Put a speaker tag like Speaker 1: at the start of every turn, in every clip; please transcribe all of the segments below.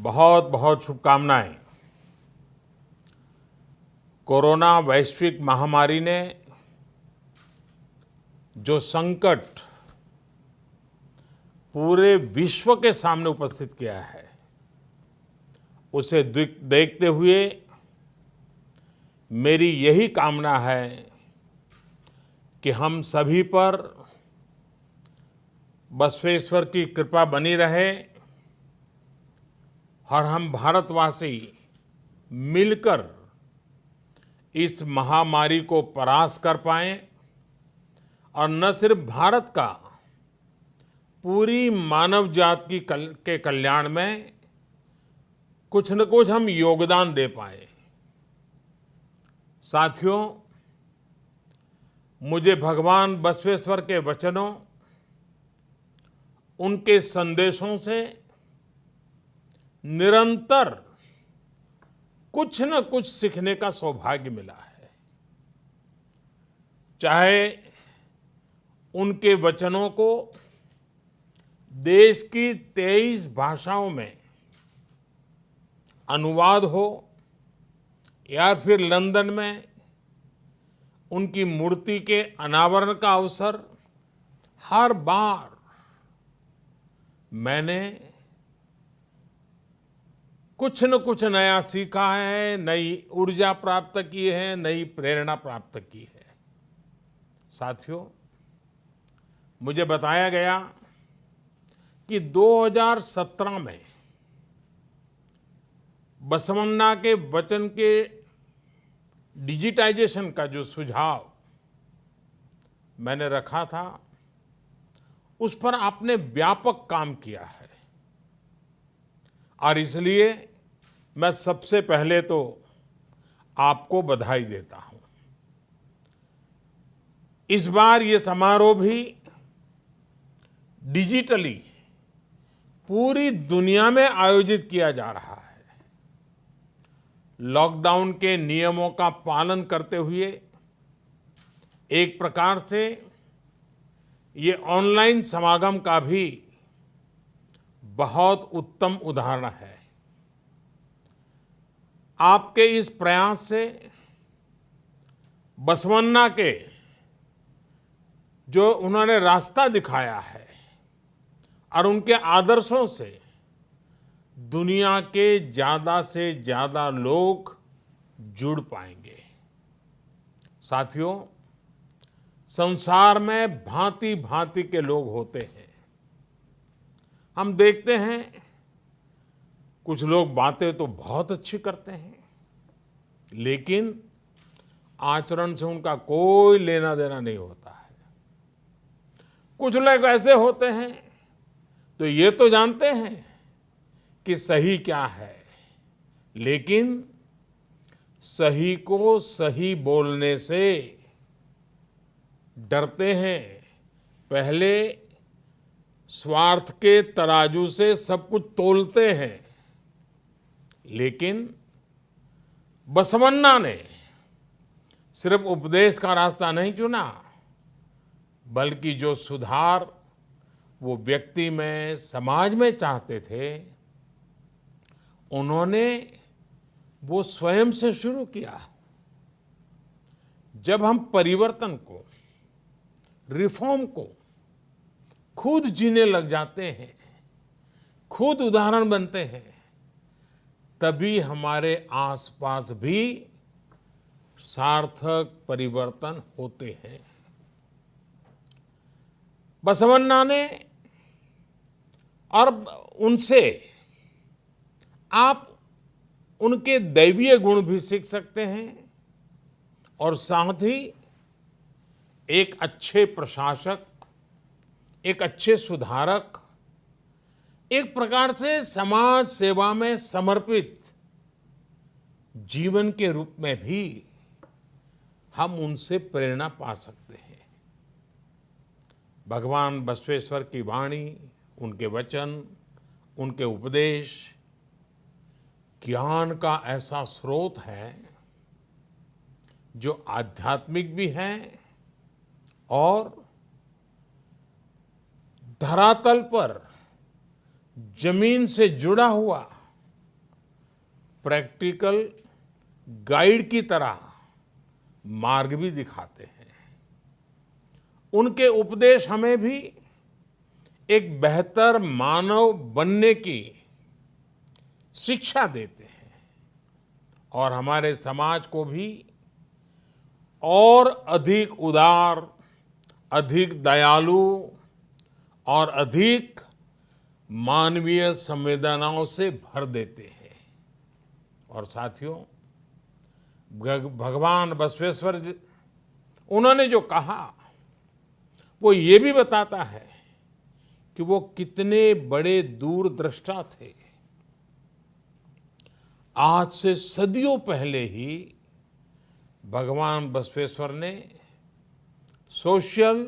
Speaker 1: बहुत बहुत शुभकामनाएं। कोरोना वैश्विक महामारी ने जो संकट पूरे विश्व के सामने उपस्थित किया है, उसे देखते हुए मेरी यही कामना है कि हम सभी पर बसवेश्वर की कृपा बनी रहे और हम भारतवासी मिलकर इस महामारी को परास्त कर पाएं और न सिर्फ भारत का, पूरी मानव जाति के कल्याण में कुछ न कुछ हम योगदान दे पाए। साथियों, मुझे भगवान बसवेश्वर के वचनों, उनके संदेशों से निरंतर कुछ न कुछ सीखने का सौभाग्य मिला है। चाहे उनके वचनों को देश की 23 भाषाओं में अनुवाद हो या फिर लंदन में उनकी मूर्ति के अनावरण का अवसर, हर बार मैंने कुछ न कुछ नया सीखा है, नई ऊर्जा प्राप्त की है, नई प्रेरणा प्राप्त की है। साथियों, मुझे बताया गया कि 2017 में बसवन्ना के वचन के डिजिटाइजेशन का जो सुझाव मैंने रखा था, उस पर आपने व्यापक काम किया है और इसलिए मैं सबसे पहले तो आपको बधाई देता हूं। इस बार ये समारोह भी डिजिटली पूरी दुनिया में आयोजित किया जा रहा है। लॉकडाउन के नियमों का पालन करते हुए एक प्रकार से ये ऑनलाइन समागम का भी बहुत उत्तम उदाहरण है। आपके इस प्रयास से बसवन्ना के जो उन्होंने रास्ता दिखाया है और उनके आदर्शों से दुनिया के ज्यादा से ज्यादा लोग जुड़ पाएंगे। साथियों, संसार में भांति भांति के लोग होते हैं। हम देखते हैं कुछ लोग बातें तो बहुत अच्छी करते हैं, लेकिन आचरण से उनका कोई लेना देना नहीं होता है। कुछ लोग ऐसे होते हैं तो ये तो जानते हैं कि सही क्या है, लेकिन सही को सही बोलने से डरते हैं। पहले स्वार्थ के तराजू से सब कुछ तोलते हैं। लेकिन बसवन्ना ने सिर्फ उपदेश का रास्ता नहीं चुना, बल्कि जो सुधार वो व्यक्ति में, समाज में चाहते थे, उन्होंने वो स्वयं से शुरू किया। जब हम परिवर्तन को, रिफॉर्म को खुद जीने लग जाते हैं, खुद उदाहरण बनते हैं, तभी हमारे आसपास भी सार्थक परिवर्तन होते हैं। बसवन्ना ने और उनसे आप उनके दैवीय गुण भी सीख सकते हैं और साथ ही एक अच्छे प्रशासक, एक अच्छे सुधारक, एक प्रकार से समाज सेवा में समर्पित जीवन के रूप में भी हम उनसे प्रेरणा पा सकते हैं। भगवान बसवेश्वर की वाणी, उनके वचन, उनके उपदेश ज्ञान का ऐसा स्रोत है जो आध्यात्मिक भी है और धरातल पर जमीन से जुड़ा हुआ प्रैक्टिकल गाइड की तरह मार्ग भी दिखाते हैं। उनके उपदेश हमें भी एक बेहतर मानव बनने की शिक्षा देते हैं और हमारे समाज को भी और अधिक उदार, अधिक दयालु और अधिक मानवीय संवेदनाओं से भर देते हैं। और साथियों, भगवान बसवेश्वर जी, उन्होंने जो कहा वो ये भी बताता है कि वो कितने बड़े दूरदृष्टा थे। आज से सदियों पहले ही भगवान बसवेश्वर ने सोशल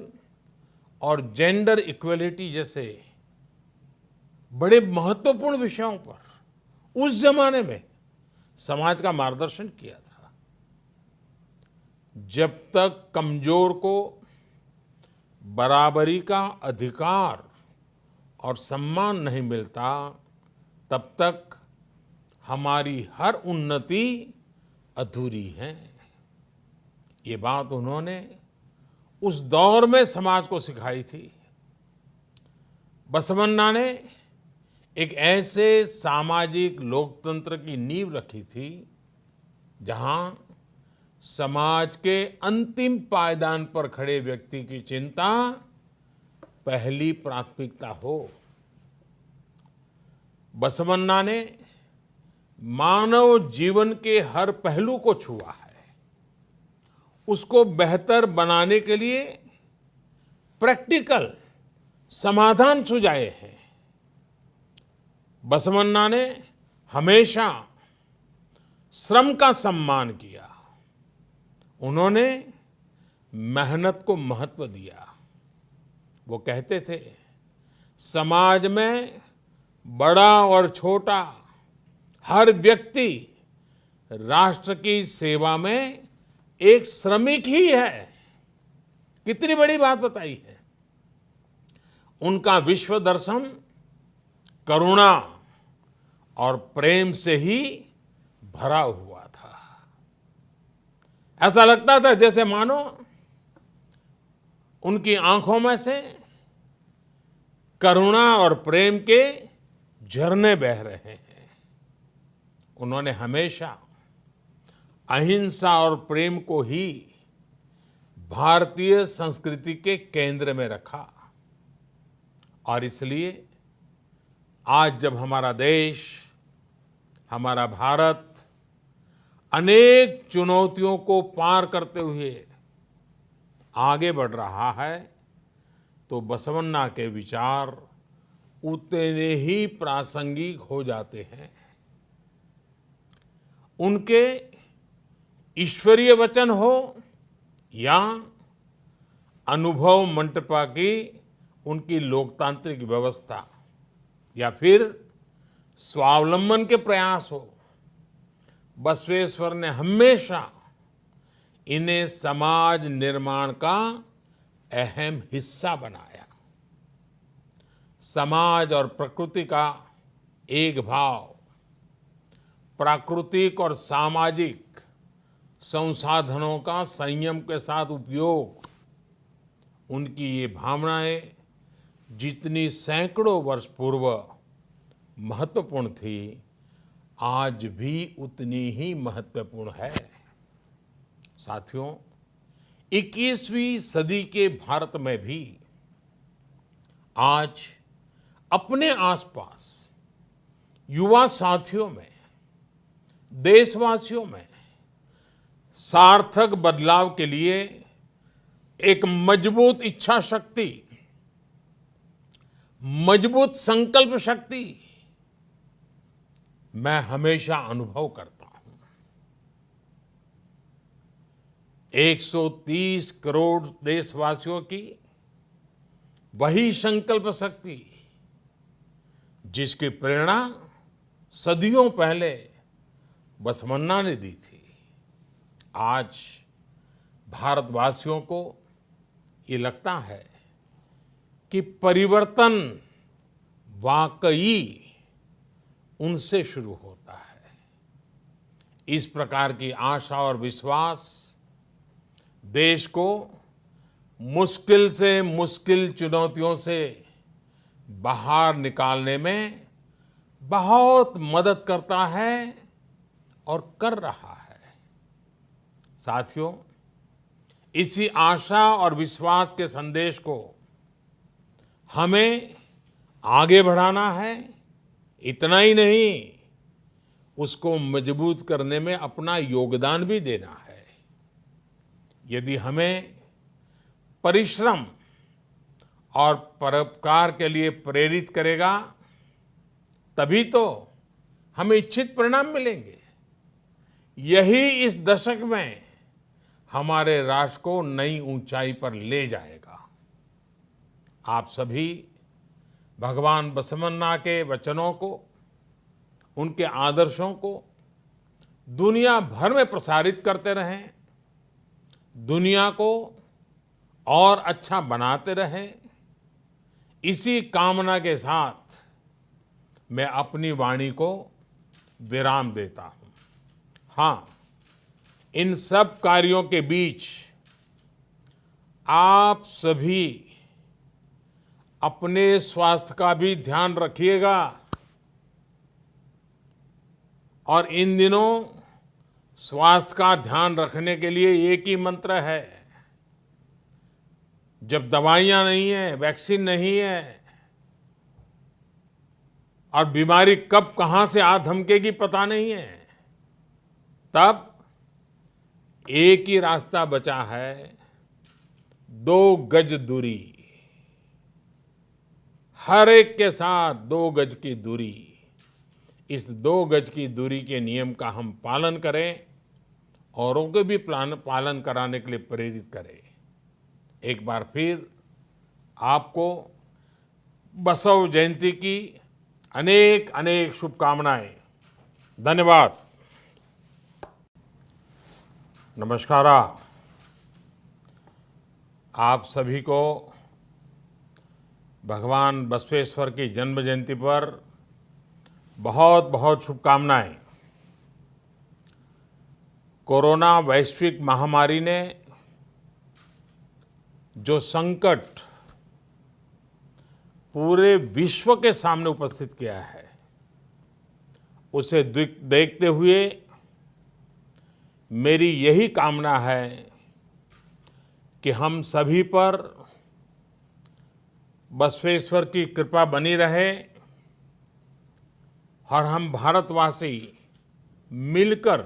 Speaker 1: और जेंडर इक्वलिटी जैसे बड़े महत्वपूर्ण विषयों पर उस जमाने में समाज का मार्गदर्शन किया था। जब तक कमजोर को बराबरी का अधिकार और सम्मान नहीं मिलता, तब तक हमारी हर उन्नति अधूरी है। ये बात उन्होंने उस दौर में समाज को सिखाई थी। बसवन्ना ने एक ऐसे सामाजिक लोकतंत्र की नींव रखी थी जहां समाज के अंतिम पायदान पर खड़े व्यक्ति की चिंता पहली प्राथमिकता हो। बसवन्ना ने मानव जीवन के हर पहलू को छुआ है, उसको बेहतर बनाने के लिए प्रैक्टिकल समाधान सुझाए हैं। बसवन्ना ने हमेशा श्रम का सम्मान किया। उन्होंने मेहनत को महत्व दिया। वो कहते थे, समाज में बड़ा और छोटा हर व्यक्ति राष्ट्र की सेवा में एक श्रमिक ही है। कितनी बड़ी बात बताई है। उनका विश्व दर्शन करुणा और प्रेम से ही भरा हुआ था। ऐसा लगता था जैसे मानो उनकी आंखों में से करुणा और प्रेम के झरने बह रहे हैं। उन्होंने हमेशा अहिंसा और प्रेम को ही भारतीय संस्कृति के केंद्र में रखा। और इसलिए आज जब हमारा देश, हमारा भारत अनेक चुनौतियों को पार करते हुए आगे बढ़ रहा है, तो बसवन्ना के विचार उतने ही प्रासंगिक हो जाते हैं। उनके ईश्वरीय वचन हो या अनुभव मंटपा की उनकी लोकतांत्रिक व्यवस्था या फिर स्वावलंबन के प्रयास हो, बसवेश्वर ने हमेशा इन्हें समाज निर्माण का अहम हिस्सा बनाया। समाज और प्रकृति का एक भाव, प्राकृतिक और सामाजिक संसाधनों का संयम के साथ उपयोग, उनकी ये भावनाएं जितनी सैकड़ों वर्ष पूर्व महत्वपूर्ण थी, आज भी उतनी ही महत्वपूर्ण है। साथियों, 21वीं सदी के भारत में भी आज अपने आसपास युवा साथियों में, देशवासियों में सार्थक बदलाव के लिए एक मजबूत इच्छा शक्ति, मजबूत संकल्प शक्ति मैं हमेशा अनुभव करता हूं। 130 करोड़ देशवासियों की वही संकल्प शक्ति जिसकी प्रेरणा सदियों पहले बसवन्ना ने दी थी, आज भारतवासियों को ये लगता है कि परिवर्तन वाकई उनसे शुरू होता है। इस प्रकार की आशा और विश्वास देश को मुश्किल से मुश्किल चुनौतियों से बाहर निकालने में बहुत मदद करता है और कर रहा है। साथियों, इसी आशा और विश्वास के संदेश को हमें आगे बढ़ाना है। इतना ही नहीं, उसको मजबूत करने में अपना योगदान भी देना है। यदि हमें परिश्रम और परोपकार के लिए प्रेरित करेगा, तभी तो हमें इच्छित परिणाम मिलेंगे। यही इस दशक में हमारे राष्ट्र को नई ऊंचाई पर ले जाएगा। आप सभी भगवान बसवन्ना के वचनों को, उनके आदर्शों को दुनिया भर में प्रसारित करते रहें, दुनिया को और अच्छा बनाते रहें। इसी कामना के साथ मैं अपनी वाणी को विराम देता हूं। हाँ, इन सब कार्यों के बीच आप सभी अपने स्वास्थ्य का भी ध्यान रखिएगा। और इन दिनों स्वास्थ्य का ध्यान रखने के लिए एक ही मंत्र है। जब दवाइयां नहीं है, वैक्सीन नहीं है और बीमारी कब कहां से आ धमकेगी पता नहीं है, तब एक ही रास्ता बचा है, 2 गज दूरी। हर एक के साथ 2 गज की दूरी। इस 2 गज की दूरी के नियम का हम पालन करें, औरों को भी पालन कराने के लिए प्रेरित करें। एक बार फिर आपको बसव जयंती की अनेक अनेक शुभकामनाएं। धन्यवाद। नमस्कार। आप सभी को भगवान बसवेश्वर की जन्म जयंती पर बहुत बहुत शुभकामनाएं। कोरोना वैश्विक महामारी ने जो संकट पूरे विश्व के सामने उपस्थित किया है, उसे देखते हुए मेरी यही कामना है कि हम सभी पर बसवेश्वर की कृपा बनी रहे और हम भारतवासी मिलकर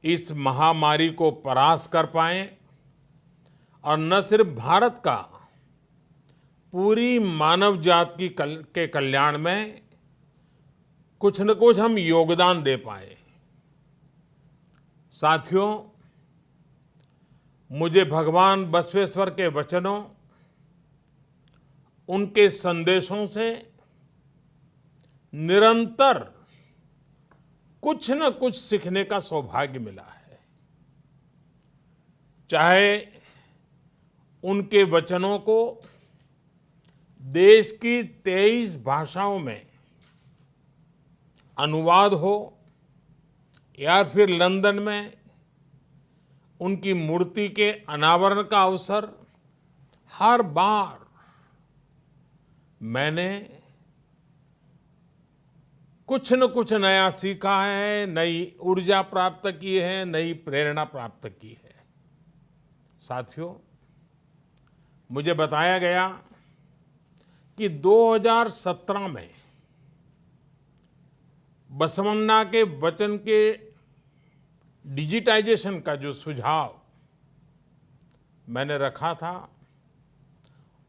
Speaker 1: इस महामारी को परास्त कर पाएं और न सिर्फ भारत का, पूरी मानव जात के कल्याण में कुछ न कुछ हम योगदान दे पाए। साथियों, मुझे भगवान बसवेश्वर के वचनों, उनके संदेशों से निरंतर कुछ न कुछ सीखने का सौभाग्य मिला है। चाहे उनके वचनों को देश की 23 भाषाओं में अनुवाद हो या फिर लंदन में उनकी मूर्ति के अनावरण का अवसर, हर बार मैंने कुछ न कुछ नया सीखा है, नई ऊर्जा प्राप्त की है, नई प्रेरणा प्राप्त की है। साथियों, मुझे बताया गया कि 2017 में बसवन्ना के वचन के डिजिटाइजेशन का जो सुझाव मैंने रखा था,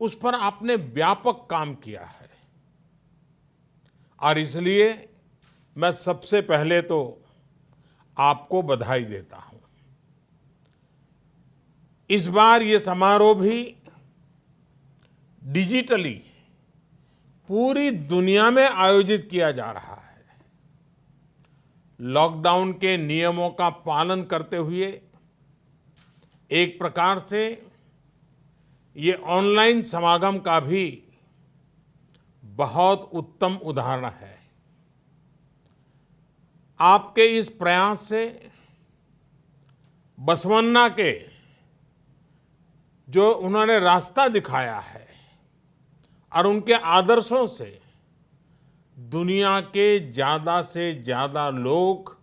Speaker 1: उस पर आपने व्यापक काम किया है और इसलिए मैं सबसे पहले तो आपको बधाई देता हूं। इस बार ये समारोह भी डिजिटली पूरी दुनिया में आयोजित किया जा रहा है। लॉकडाउन के नियमों का पालन करते हुए एक प्रकार से ये ऑनलाइन समागम का भी बहुत उत्तम उदाहरण है। आपके इस प्रयास से बसवन्ना के जो उन्होंने रास्ता दिखाया है और उनके आदर्शों से दुनिया के ज्यादा से ज्यादा लोग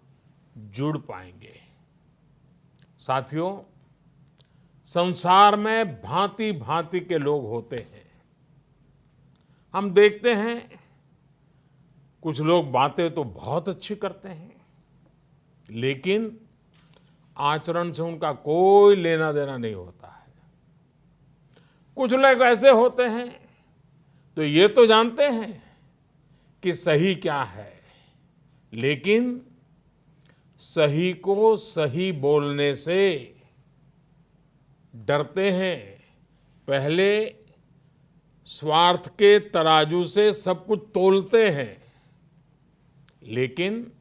Speaker 1: जुड़ पाएंगे। साथियों, संसार में भांति भांति के लोग होते हैं। हम देखते हैं कुछ लोग बातें तो बहुत अच्छी करते हैं, लेकिन आचरण से उनका कोई लेना देना नहीं होता है। कुछ लोग ऐसे होते हैं तो ये तो जानते हैं कि सही क्या है, लेकिन सही को सही बोलने से डरते हैं। पहले स्वार्थ के तराजू से सब कुछ तोलते हैं। लेकिन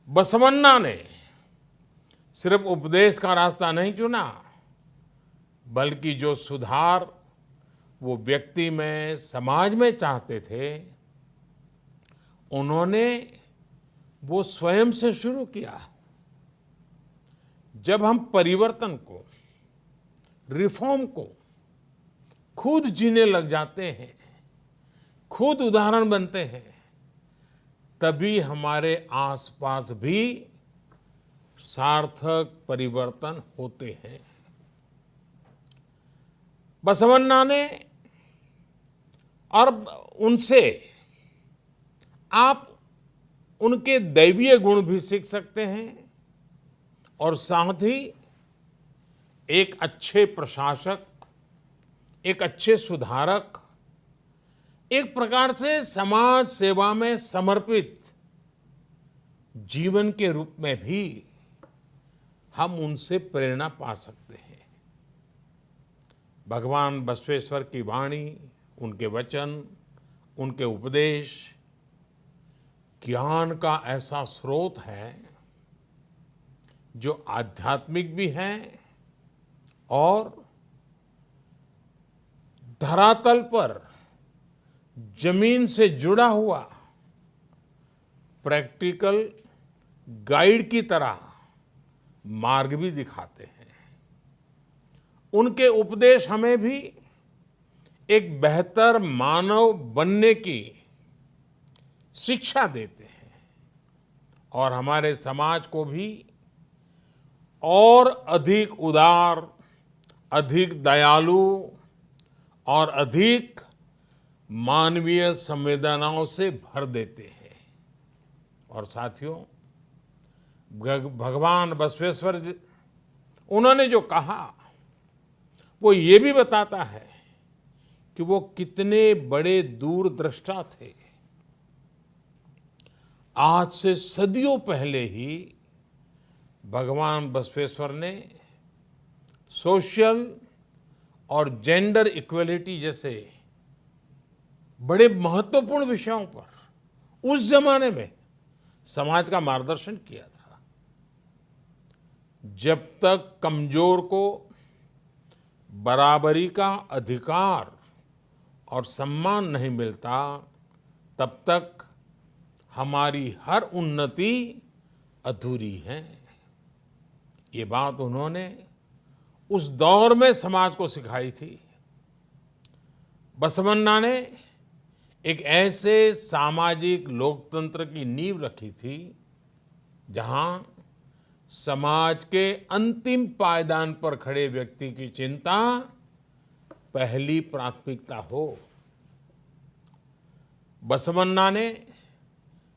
Speaker 1: बसवन्ना ने सिर्फ उपदेश का रास्ता नहीं चुना, बल्कि जो सुधार वो व्यक्ति में, समाज में चाहते थे, उन्होंने वो स्वयं से शुरू किया। जब हम परिवर्तन को, रिफॉर्म को खुद जीने लग जाते हैं, खुद उदाहरण बनते हैं, तभी हमारे आसपास भी सार्थक परिवर्तन होते हैं। बसवन्ना ने और उनसे आप उनके दैवीय गुण भी सीख सकते हैं और साथ ही एक अच्छे प्रशासक, एक अच्छे सुधारक, एक प्रकार से समाज सेवा में समर्पित जीवन के रूप में भी हम उनसे प्रेरणा पा सकते हैं। भगवान बसवेश्वर की वाणी, उनके वचन, उनके उपदेश ज्ञान का ऐसा स्रोत है जो आध्यात्मिक भी है और धरातल पर जमीन से जुड़ा हुआ प्रैक्टिकल गाइड की तरह मार्ग भी दिखाते हैं। उनके उपदेश हमें भी एक बेहतर मानव बनने की शिक्षा देते हैं और हमारे समाज को भी और अधिक उदार, अधिक दयालु और अधिक मानवीय संवेदनाओं से भर देते हैं। और साथियों, भगवान बसवेश्वर जी, उन्होंने जो कहा वो ये भी बताता है कि वो कितने बड़े दूरदृष्टा थे। आज से सदियों पहले ही भगवान बसवेश्वर ने सोशल और जेंडर इक्वलिटी जैसे बड़े महत्वपूर्ण विषयों पर उस जमाने में समाज का मार्गदर्शन किया था। जब तक कमजोर को बराबरी का अधिकार और सम्मान नहीं मिलता, तब तक हमारी हर उन्नति अधूरी है। ये बात उन्होंने उस दौर में समाज को सिखाई थी। बसवन्ना ने एक ऐसे सामाजिक लोकतंत्र की नींव रखी थी जहां समाज के अंतिम पायदान पर खड़े व्यक्ति की चिंता पहली प्राथमिकता हो। बसवन्ना ने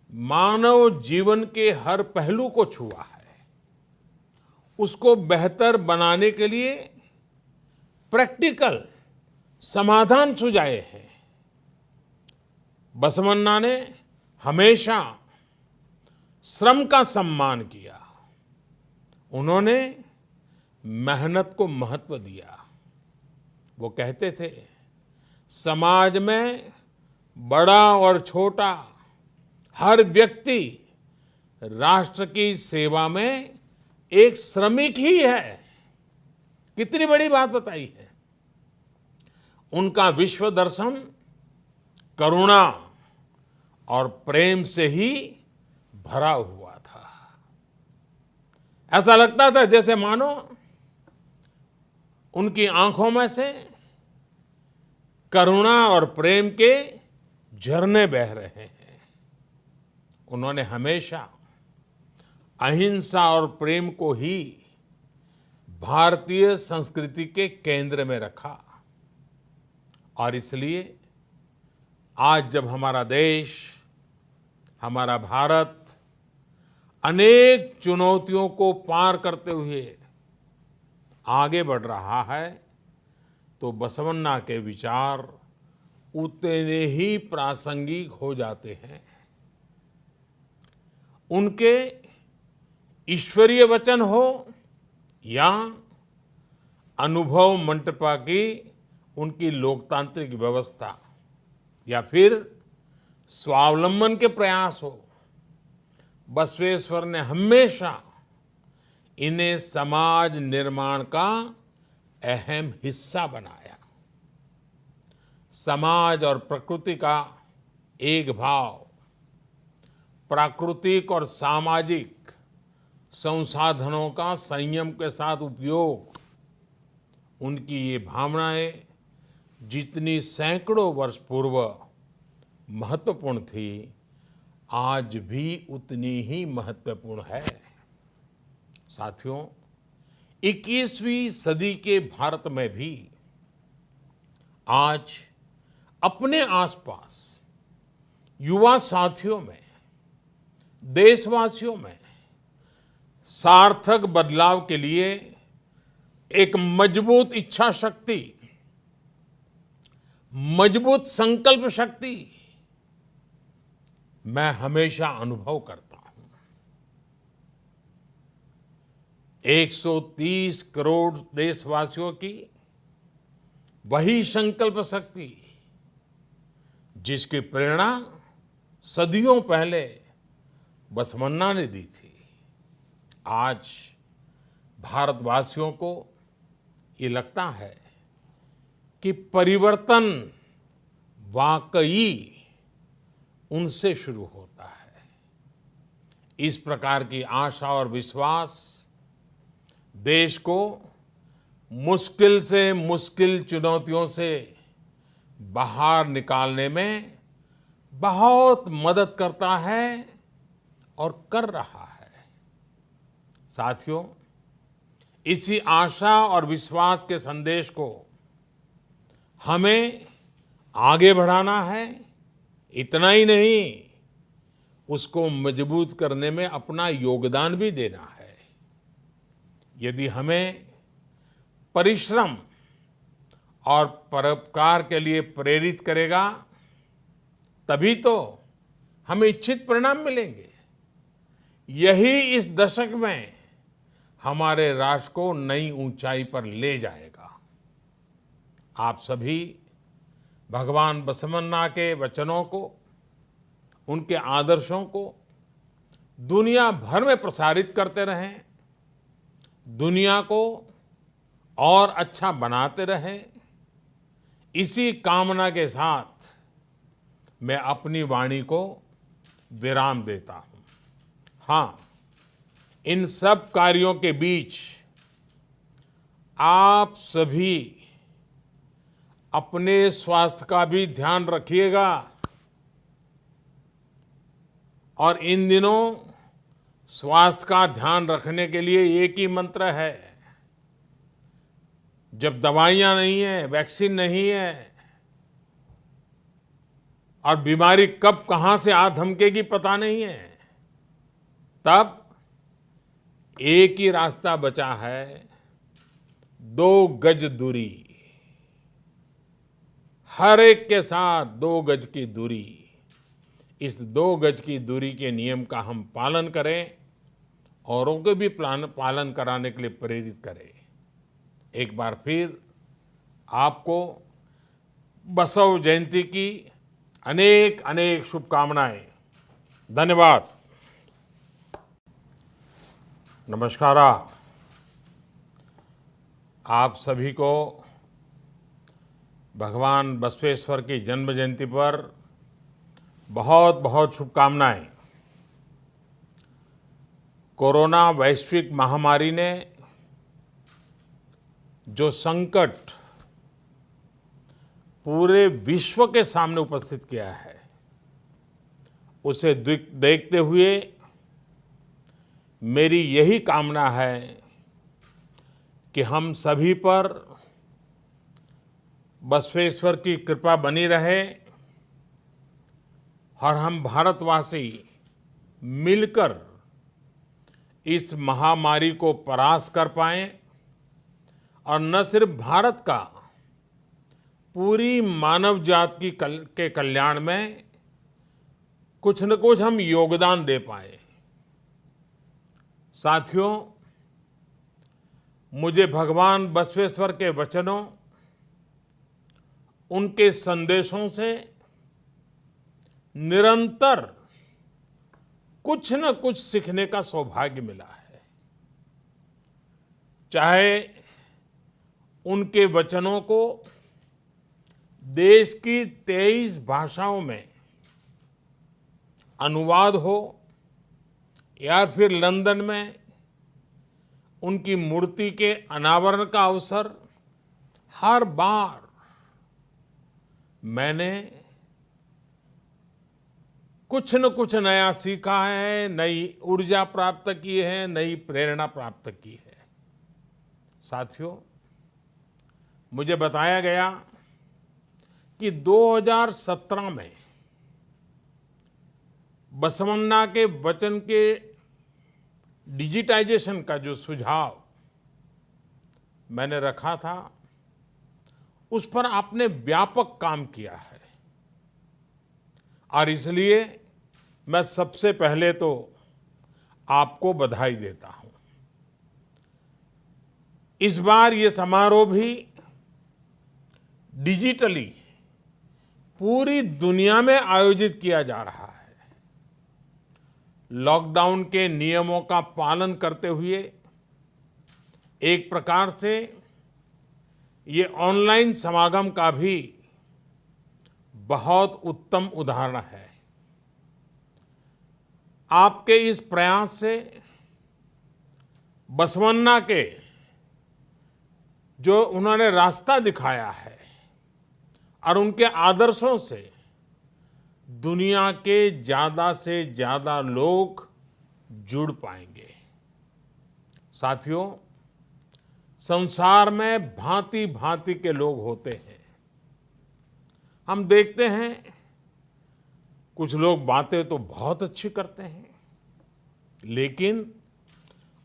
Speaker 1: मानव जीवन के हर पहलू को छुआ है, उसको बेहतर बनाने के लिए प्रैक्टिकल समाधान सुझाए हैं। बसवन्ना ने हमेशा श्रम का सम्मान किया। उन्होंने मेहनत को महत्व दिया। वो कहते थे, समाज में बड़ा और छोटा हर व्यक्ति राष्ट्र की सेवा में एक श्रमिक ही है। कितनी बड़ी बात बताई है। उनका विश्व दर्शन करुणा और प्रेम से ही भरा हुआ ऐसा लगता था जैसे मानो उनकी आंखों में से करुणा और प्रेम के झरने बह रहे हैं। उन्होंने हमेशा अहिंसा और प्रेम को ही भारतीय संस्कृति के केंद्र में रखा। और इसलिए आज जब हमारा देश, हमारा भारत अनेक चुनौतियों को पार करते हुए आगे बढ़ रहा है, तो बसवन्ना के विचार उतने ही प्रासंगिक हो जाते हैं। उनके ईश्वरीय वचन हो या अनुभव मंटपा की उनकी लोकतांत्रिक व्यवस्था या फिर स्वावलंबन के प्रयास हो, बसवेश्वर ने हमेशा इन्हें समाज निर्माण का अहम हिस्सा बनाया। समाज और प्रकृति का एक भाव, प्राकृतिक और सामाजिक संसाधनों का संयम के साथ उपयोग, उनकी ये भावनाएं जितनी सैकड़ों वर्ष पूर्व महत्वपूर्ण थी, आज भी उतनी ही महत्वपूर्ण है। साथियों, 21वीं सदी के भारत में भी आज अपने आसपास युवा साथियों में, देशवासियों में सार्थक बदलाव के लिए एक मजबूत इच्छा शक्ति, मजबूत संकल्प शक्ति मैं हमेशा अनुभव करता हूं। 130 करोड़ देशवासियों की वही संकल्प शक्ति जिसकी प्रेरणा सदियों पहले बसवन्ना ने दी थी, आज भारतवासियों को ये लगता है कि परिवर्तन वाकई उनसे शुरू होता है। इस प्रकार की आशा और विश्वास देश को मुश्किल से मुश्किल चुनौतियों से बाहर निकालने में बहुत मदद करता है और कर रहा है। साथियों, इसी आशा और विश्वास के संदेश को हमें आगे बढ़ाना है। इतना ही नहीं, उसको मजबूत करने में अपना योगदान भी देना है। यदि हमें परिश्रम और परोपकार के लिए प्रेरित करेगा, तभी तो हमें इच्छित परिणाम मिलेंगे। यही इस दशक में हमारे राष्ट्र को नई ऊंचाई पर ले जाएगा। आप सभी भगवान बसवन्ना के वचनों को, उनके आदर्शों को दुनिया भर में प्रसारित करते रहें, दुनिया को और अच्छा बनाते रहें। इसी कामना के साथ मैं अपनी वाणी को विराम देता हूं। हाँ, इन सब कार्यों के बीच आप सभी अपने स्वास्थ्य का भी ध्यान रखिएगा। और इन दिनों स्वास्थ्य का ध्यान रखने के लिए एक ही मंत्र है। जब दवाइयां नहीं है, वैक्सीन नहीं है और बीमारी कब कहां से आ धमकेगी पता नहीं है, तब एक ही रास्ता बचा है, 2 गज दूरी। हर एक के साथ 2 गज की दूरी। इस 2 गज की दूरी के नियम का हम पालन करें, औरों को भी पालन कराने के लिए प्रेरित करें। एक बार फिर आपको बसव जयंती की अनेक अनेक शुभकामनाएं। धन्यवाद। नमस्कार। आप सभी को भगवान बसवेश्वर की जन्म जयंती पर बहुत बहुत शुभकामनाएं। कोरोना वैश्विक महामारी ने जो संकट पूरे विश्व के सामने उपस्थित किया है, उसे देखते हुए मेरी यही कामना है कि हम सभी पर बसवेश्वर की कृपा बनी रहे और हम भारतवासी मिलकर इस महामारी को परास्त कर पाएं और न सिर्फ भारत का, पूरी मानव जात के कल्याण में कुछ न कुछ हम योगदान दे पाए। साथियों, मुझे भगवान बसवेश्वर के वचनों, उनके संदेशों से निरंतर कुछ न कुछ सीखने का सौभाग्य मिला है। चाहे उनके वचनों को देश की 23 भाषाओं में अनुवाद हो या फिर लंदन में उनकी मूर्ति के अनावरण का अवसर, हर बार मैंने कुछ न कुछ नया सीखा है, नई ऊर्जा प्राप्त की है, नई प्रेरणा प्राप्त की है। साथियों, मुझे बताया गया कि 2017 में बसवन्ना के वचन के डिजिटाइजेशन का जो सुझाव मैंने रखा था, उस पर आपने व्यापक काम किया है और इसलिए मैं सबसे पहले तो आपको बधाई देता हूं। इस बार ये समारोह भी डिजिटली पूरी दुनिया में आयोजित किया जा रहा है। लॉकडाउन के नियमों का पालन करते हुए एक प्रकार से ये ऑनलाइन समागम का भी बहुत उत्तम उदाहरण है। आपके इस प्रयास से बसवन्ना के जो उन्होंने रास्ता दिखाया है और उनके आदर्शों से दुनिया के ज्यादा से ज्यादा लोग जुड़ पाएंगे। साथियों, संसार में भांति भांति के लोग होते हैं। हम देखते हैं कुछ लोग बातें तो बहुत अच्छी करते हैं, लेकिन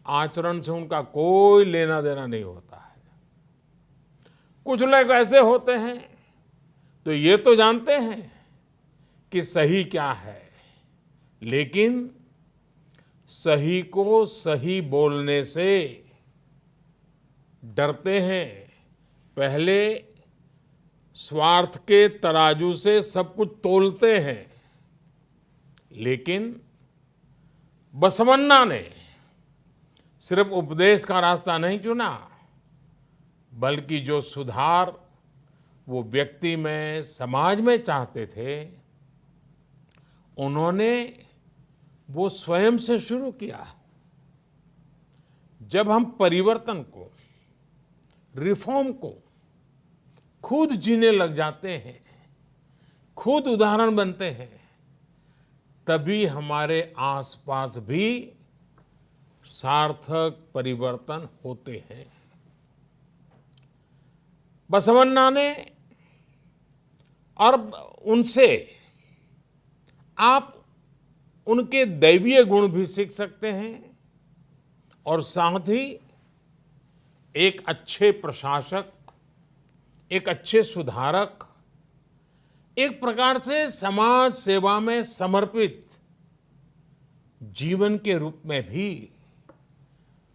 Speaker 1: आचरण से उनका कोई लेना देना नहीं होता है। कुछ लोग ऐसे होते हैं तो ये तो जानते हैं कि सही क्या है, लेकिन सही को सही बोलने से डरते हैं। पहले स्वार्थ के तराजू से सब कुछ तोलते हैं। लेकिन बसवन्ना ने सिर्फ उपदेश का रास्ता नहीं चुना, बल्कि जो सुधार वो व्यक्ति में, समाज में चाहते थे, उन्होंने वो स्वयं से शुरू किया। जब हम परिवर्तन को, रिफॉर्म को खुद जीने लग जाते हैं, खुद उदाहरण बनते हैं, तभी हमारे आसपास भी सार्थक परिवर्तन होते हैं। बसवन्ना ने और उनसे आप उनके दैवीय गुण भी सीख सकते हैं और साथ ही एक अच्छे प्रशासक, एक अच्छे सुधारक, एक प्रकार से समाज सेवा में समर्पित जीवन के रूप में भी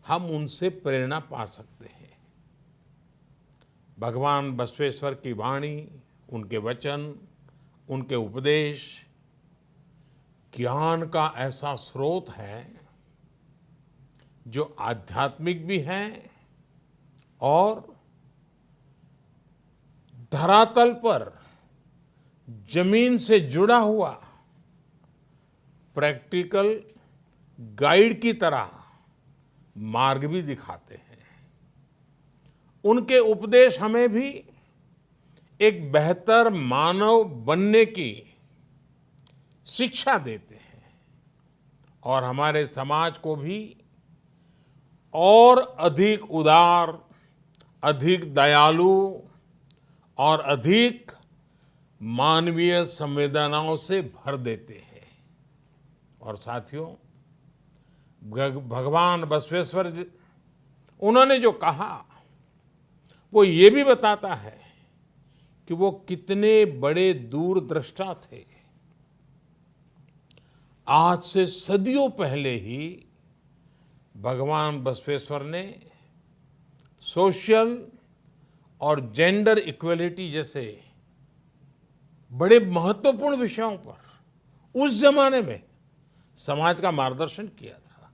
Speaker 1: हम उनसे प्रेरणा पा सकते हैं। भगवान बसवेश्वर की वाणी, उनके वचन, उनके उपदेश ज्ञान का ऐसा स्रोत है जो आध्यात्मिक भी है और धरातल पर जमीन से जुड़ा हुआ प्रैक्टिकल गाइड की तरह मार्ग भी दिखाते हैं। उनके उपदेश हमें भी एक बेहतर मानव बनने की शिक्षा देते हैं और हमारे समाज को भी और अधिक उदार, अधिक दयालु और अधिक मानवीय संवेदनाओं से भर देते हैं। और साथियों, भगवान बसवेश्वर जी, उन्होंने जो कहा वो ये भी बताता है कि वो कितने बड़े दूरदृष्टा थे। आज से सदियों पहले ही भगवान बसवेश्वर ने सोशल और जेंडर इक्वलिटी जैसे बड़े महत्वपूर्ण विषयों पर उस जमाने में समाज का मार्गदर्शन किया था।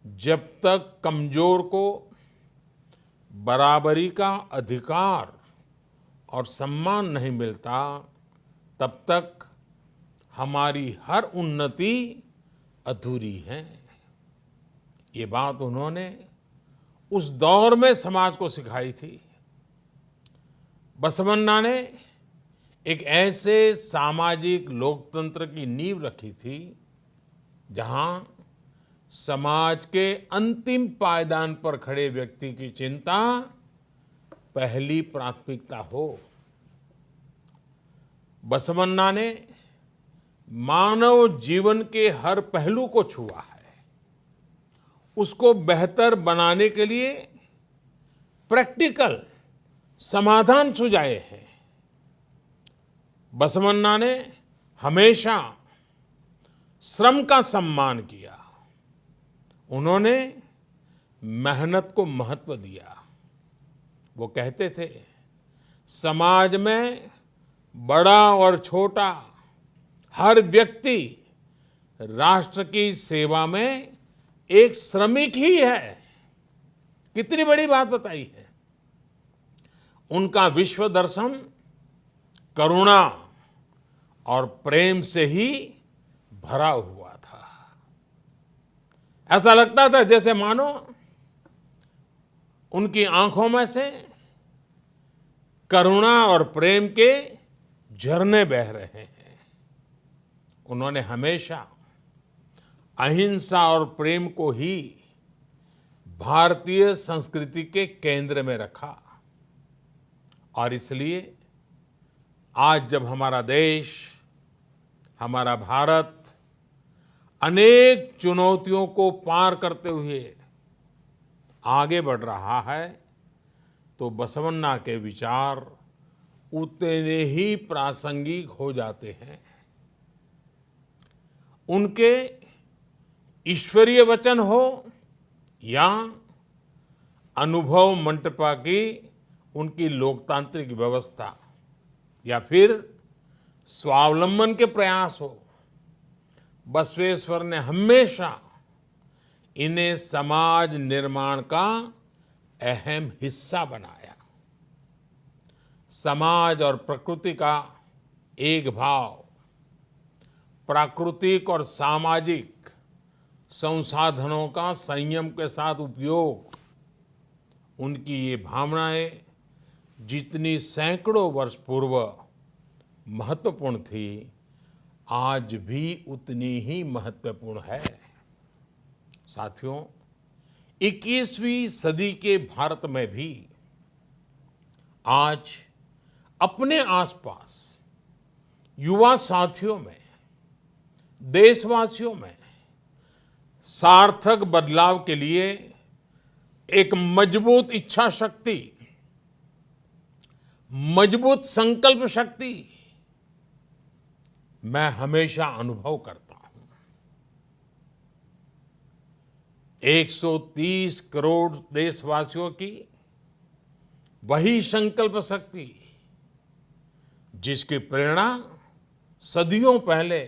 Speaker 1: जब तक कमजोर को बराबरी का अधिकार और सम्मान नहीं मिलता, तब तक हमारी हर उन्नति अधूरी है। ये बात उन्होंने उस दौर में समाज को सिखाई थी। बसवन्ना ने एक ऐसे सामाजिक लोकतंत्र की नींव रखी थी जहां समाज के अंतिम पायदान पर खड़े व्यक्ति की चिंता पहली प्राथमिकता हो। बसवन्ना ने मानव जीवन के हर पहलू को छुआ है, उसको बेहतर बनाने के लिए प्रैक्टिकल समाधान सुझाए हैं। बसवन्ना ने हमेशा श्रम का सम्मान किया। उन्होंने मेहनत को महत्व दिया। वो कहते थे, समाज में बड़ा और छोटा हर व्यक्ति राष्ट्र की सेवा में एक श्रमिक ही है। कितनी बड़ी बात बताई है। उनका विश्व दर्शन करुणा और प्रेम से ही भरा हुआ था। ऐसा लगता था जैसे मानो उनकी आंखों में से करुणा और प्रेम के झरने बह रहे हैं। उन्होंने हमेशा अहिंसा और प्रेम को ही भारतीय संस्कृति के केंद्र में रखा। और इसलिए आज जब हमारा देश, हमारा भारत अनेक चुनौतियों को पार करते हुए आगे बढ़ रहा है, तो बसवन्ना के विचार उतने ही प्रासंगिक हो जाते हैं। उनके ईश्वरीय वचन हो या अनुभव मंटपा की उनकी लोकतांत्रिक व्यवस्था या फिर स्वावलंबन के प्रयास हो, बसवेश्वर ने हमेशा इन्हें समाज निर्माण का अहम हिस्सा बनाया। समाज और प्रकृति का एक भाव, प्राकृतिक और सामाजिक संसाधनों का संयम के साथ उपयोग, उनकी ये भावनाएं जितनी सैकड़ों वर्ष पूर्व महत्वपूर्ण थी, आज भी उतनी ही महत्वपूर्ण है। साथियों, 21वीं सदी के भारत में भी आज अपने आसपास युवा साथियों में, देशवासियों में सार्थक बदलाव के लिए एक मजबूत इच्छा शक्ति, मजबूत संकल्प शक्ति मैं हमेशा अनुभव करता हूं। 130 करोड़ देशवासियों की वही संकल्प शक्ति जिसकी प्रेरणा सदियों पहले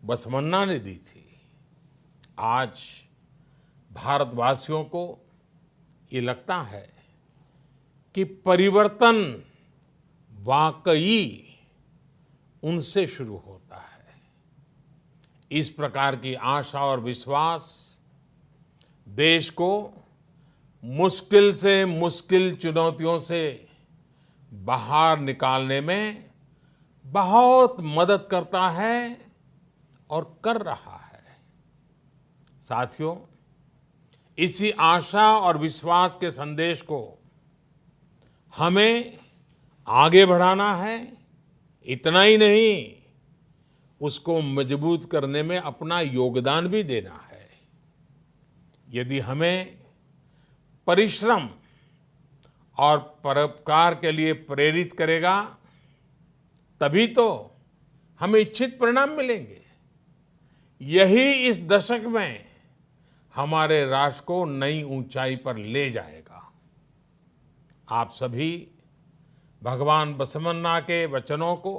Speaker 1: बसवन्ना ने दी थी, आज भारतवासियों को ये लगता है कि परिवर्तन वाकई उनसे शुरू होता है। इस प्रकार की आशा और विश्वास देश को मुश्किल से मुश्किल चुनौतियों से बाहर निकालने में बहुत मदद करता है और कर रहा है। साथियों, इसी आशा और विश्वास के संदेश को हमें आगे बढ़ाना है। इतना ही नहीं, उसको मजबूत करने में अपना योगदान भी देना है। यदि हमें परिश्रम और परोपकार के लिए प्रेरित करेगा, तभी तो हमें इच्छित परिणाम मिलेंगे। यही इस दशक में हमारे राष्ट्र को नई ऊंचाई पर ले जाएगा। आप सभी भगवान बसवन्ना के वचनों को,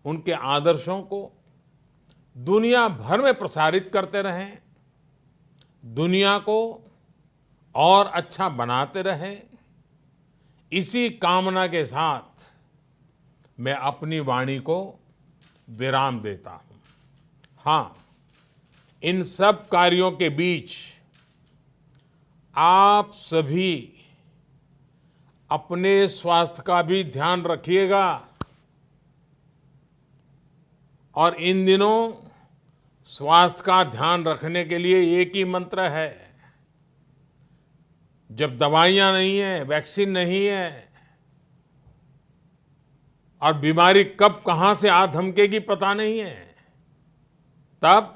Speaker 1: उनके आदर्शों को दुनिया भर में प्रसारित करते रहें, दुनिया को और अच्छा बनाते रहें। इसी कामना के साथ मैं अपनी वाणी को विराम देता हूं। हाँ, इन सब कार्यों के बीच आप सभी अपने स्वास्थ्य का भी ध्यान रखिएगा। और इन दिनों स्वास्थ्य का ध्यान रखने के लिए एक ही मंत्र है। जब दवाइयां नहीं है, वैक्सीन नहीं है और बीमारी कब कहां से आ धमकेगी पता नहीं है, तब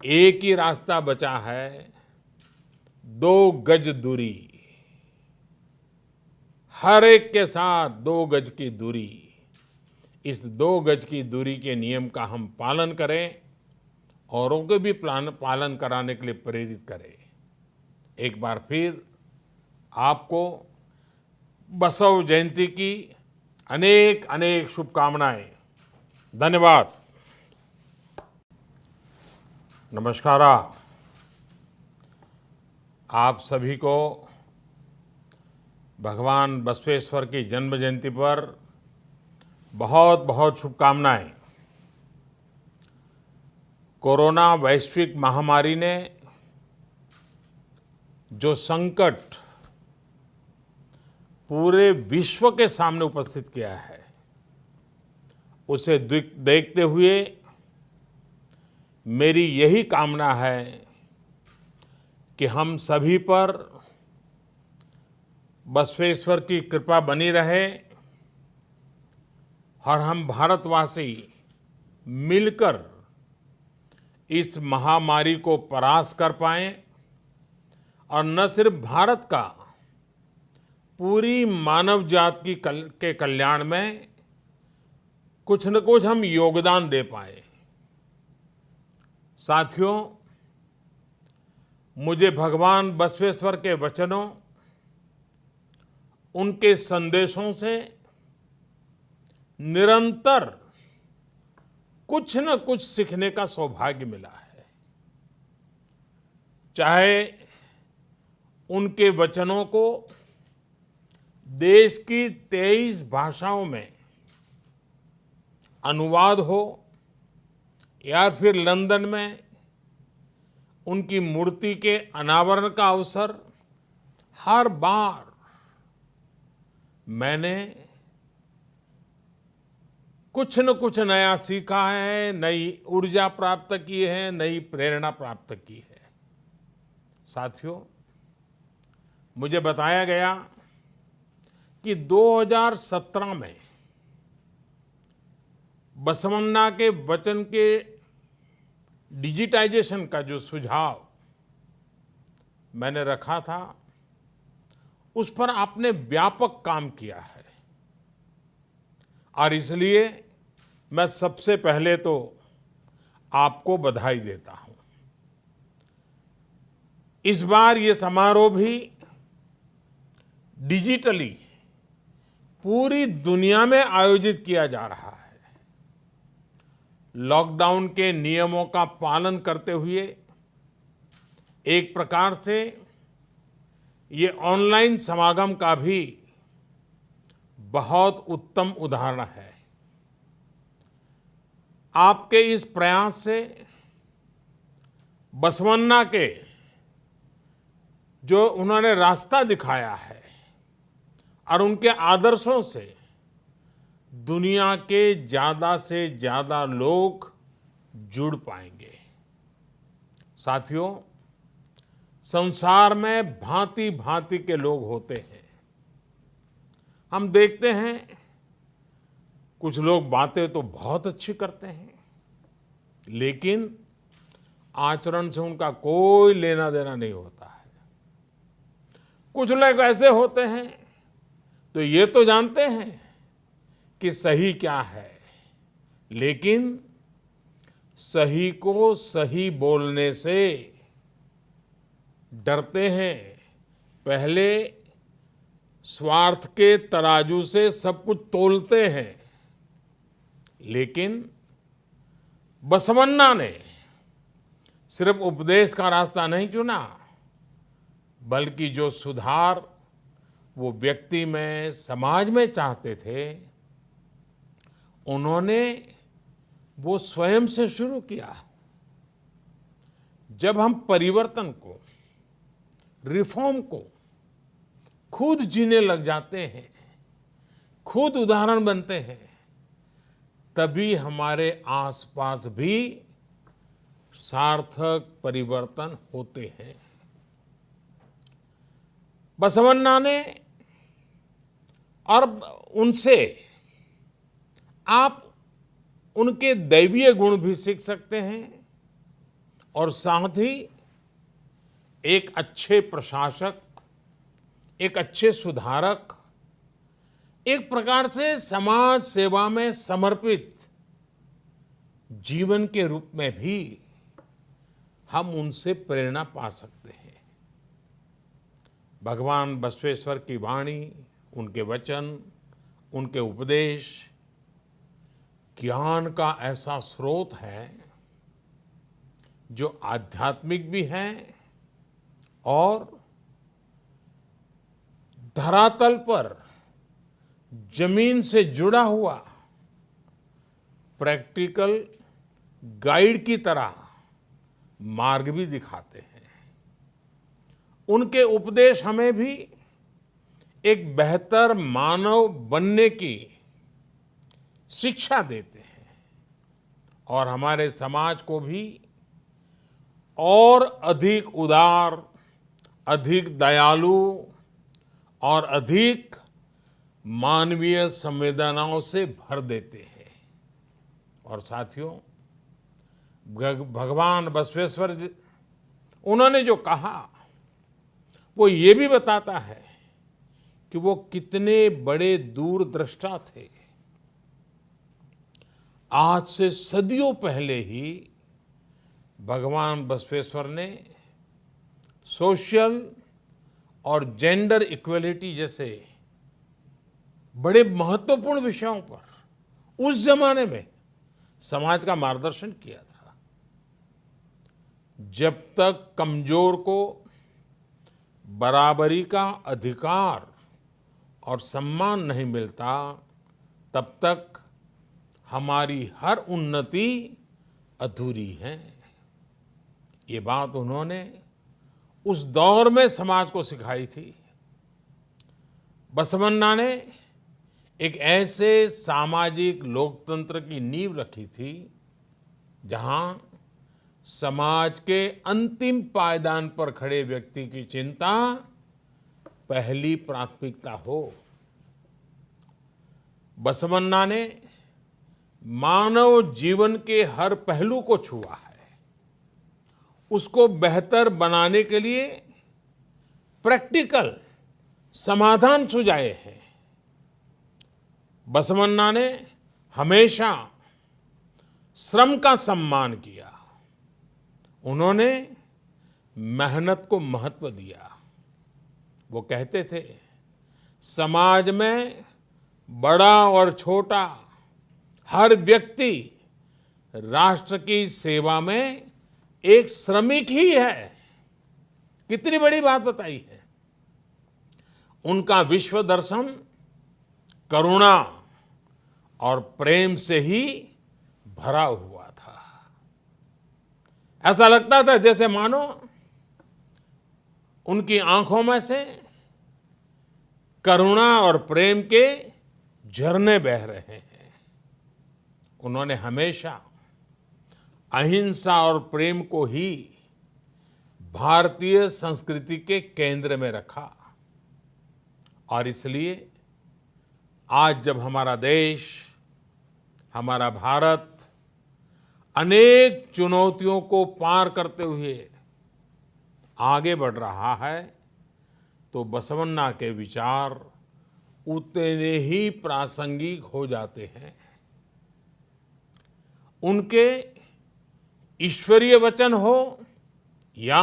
Speaker 1: एक ही रास्ता बचा है, 2 गज दूरी। हर एक के साथ 2 गज की दूरी। इस 2 गज की दूरी के नियम का हम पालन करें, औरों को भी पालन कराने के लिए प्रेरित करें। एक बार फिर आपको बसव जयंती की अनेक अनेक शुभकामनाएं। धन्यवाद। नमस्कार। आप सभी को भगवान बसवेश्वर की जन्म जयंती पर बहुत बहुत शुभकामनाएं। कोरोना वैश्विक महामारी ने जो संकट पूरे विश्व के सामने उपस्थित किया है, उसे देखते हुए मेरी यही कामना है कि हम सभी पर बसवेश्वर की कृपा बनी रहे और हम भारतवासी मिलकर इस महामारी को परास्त कर पाएं और न सिर्फ भारत का, पूरी मानव जाति के कल्याण में कुछ न कुछ हम योगदान दे पाए। साथियों, मुझे भगवान बसवेश्वर के वचनों, उनके संदेशों से निरंतर कुछ न कुछ सीखने का सौभाग्य मिला है। चाहे उनके वचनों को देश की 23 भाषाओं में अनुवाद हो या फिर लंदन में उनकी मूर्ति के अनावरण का अवसर, हर बार मैंने कुछ न कुछ नया सीखा है, नई ऊर्जा प्राप्त की है, नई प्रेरणा प्राप्त की है। साथियों, मुझे बताया गया कि 2017 में बसवन्ना के वचन के डिजिटाइजेशन का जो सुझाव मैंने रखा था, उस पर आपने व्यापक काम किया है और इसलिए मैं सबसे पहले तो आपको बधाई देता हूं। इस बार ये समारोह भी डिजिटली पूरी दुनिया में आयोजित किया जा रहा है। लॉकडाउन के नियमों का पालन करते हुए एक प्रकार से ये ऑनलाइन समागम का भी बहुत उत्तम उदाहरण है। आपके इस प्रयास से बसवन्ना के जो उन्होंने रास्ता दिखाया है और उनके आदर्शों से दुनिया के ज्यादा से ज्यादा लोग जुड़ पाएंगे। साथियों, संसार में भांति भांति के लोग होते हैं। हम देखते हैं कुछ लोग बातें तो बहुत अच्छी करते हैं, लेकिन आचरण से उनका कोई लेना देना नहीं होता है। कुछ लोग ऐसे होते हैं तो ये तो जानते हैं कि सही क्या है, लेकिन सही को सही बोलने से डरते हैं। पहले स्वार्थ के तराजू से सब कुछ तोलते हैं। लेकिन बसवन्ना ने सिर्फ उपदेश का रास्ता नहीं चुना, बल्कि जो सुधार वो व्यक्ति में, समाज में चाहते थे, उन्होंने वो स्वयं से शुरू किया। जब हम परिवर्तन को, रिफॉर्म को खुद जीने लग जाते हैं, खुद उदाहरण बनते हैं, तभी हमारे आसपास भी सार्थक परिवर्तन होते हैं। बसवन्ना ने और उनसे आप उनके दैवीय गुण भी सीख सकते हैं और साथ ही एक अच्छे प्रशासक, एक अच्छे सुधारक, एक प्रकार से समाज सेवा में समर्पित जीवन के रूप में भी हम उनसे प्रेरणा पा सकते हैं। भगवान बसवेश्वर की वाणी, उनके वचन, उनके उपदेश ज्ञान का ऐसा स्रोत है जो आध्यात्मिक भी है और धरातल पर जमीन से जुड़ा हुआ प्रैक्टिकल गाइड की तरह मार्ग भी दिखाते हैं। उनके उपदेश हमें भी एक बेहतर मानव बनने की शिक्षा देते हैं और हमारे समाज को भी और अधिक उदार, अधिक दयालु और अधिक मानवीय संवेदनाओं से भर देते हैं। और साथियों, भगवान बसवेश्वर जी, उन्होंने जो कहा वो ये भी बताता है कि वो कितने बड़े दूरदृष्टा थे। आज से सदियों पहले ही भगवान बसवेश्वर ने सोशल और जेंडर इक्वलिटी जैसे बड़े महत्वपूर्ण विषयों पर उस जमाने में समाज का मार्गदर्शन किया था। जब तक कमजोर को बराबरी का अधिकार और सम्मान नहीं मिलता, तब तक हमारी हर उन्नति अधूरी है। ये बात उन्होंने उस दौर में समाज को सिखाई थी। बसवन्ना ने एक ऐसे सामाजिक लोकतंत्र की नींव रखी थी जहां समाज के अंतिम पायदान पर खड़े व्यक्ति की चिंता पहली प्राथमिकता हो। बसवन्ना ने मानव जीवन के हर पहलू को छुआ है, उसको बेहतर बनाने के लिए प्रैक्टिकल समाधान सुझाए हैं। बसवन्ना ने हमेशा श्रम का सम्मान किया। उन्होंने मेहनत को महत्व दिया। वो कहते थे, समाज में बड़ा और छोटा हर व्यक्ति राष्ट्र की सेवा में एक श्रमिक ही है। कितनी बड़ी बात बताई है। उनका विश्व दर्शन करुणा और प्रेम से ही भरा हुआ था। ऐसा लगता था जैसे मानो उनकी आंखों में से करुणा और प्रेम के झरने बह रहे हैं। उन्होंने हमेशा अहिंसा और प्रेम को ही भारतीय संस्कृति के केंद्र में रखा और इसलिए आज जब हमारा देश, हमारा भारत अनेक चुनौतियों को पार करते हुए आगे बढ़ रहा है तो बसवन्ना के विचार उतने ही प्रासंगिक हो जाते हैं। उनके ईश्वरीय वचन हो या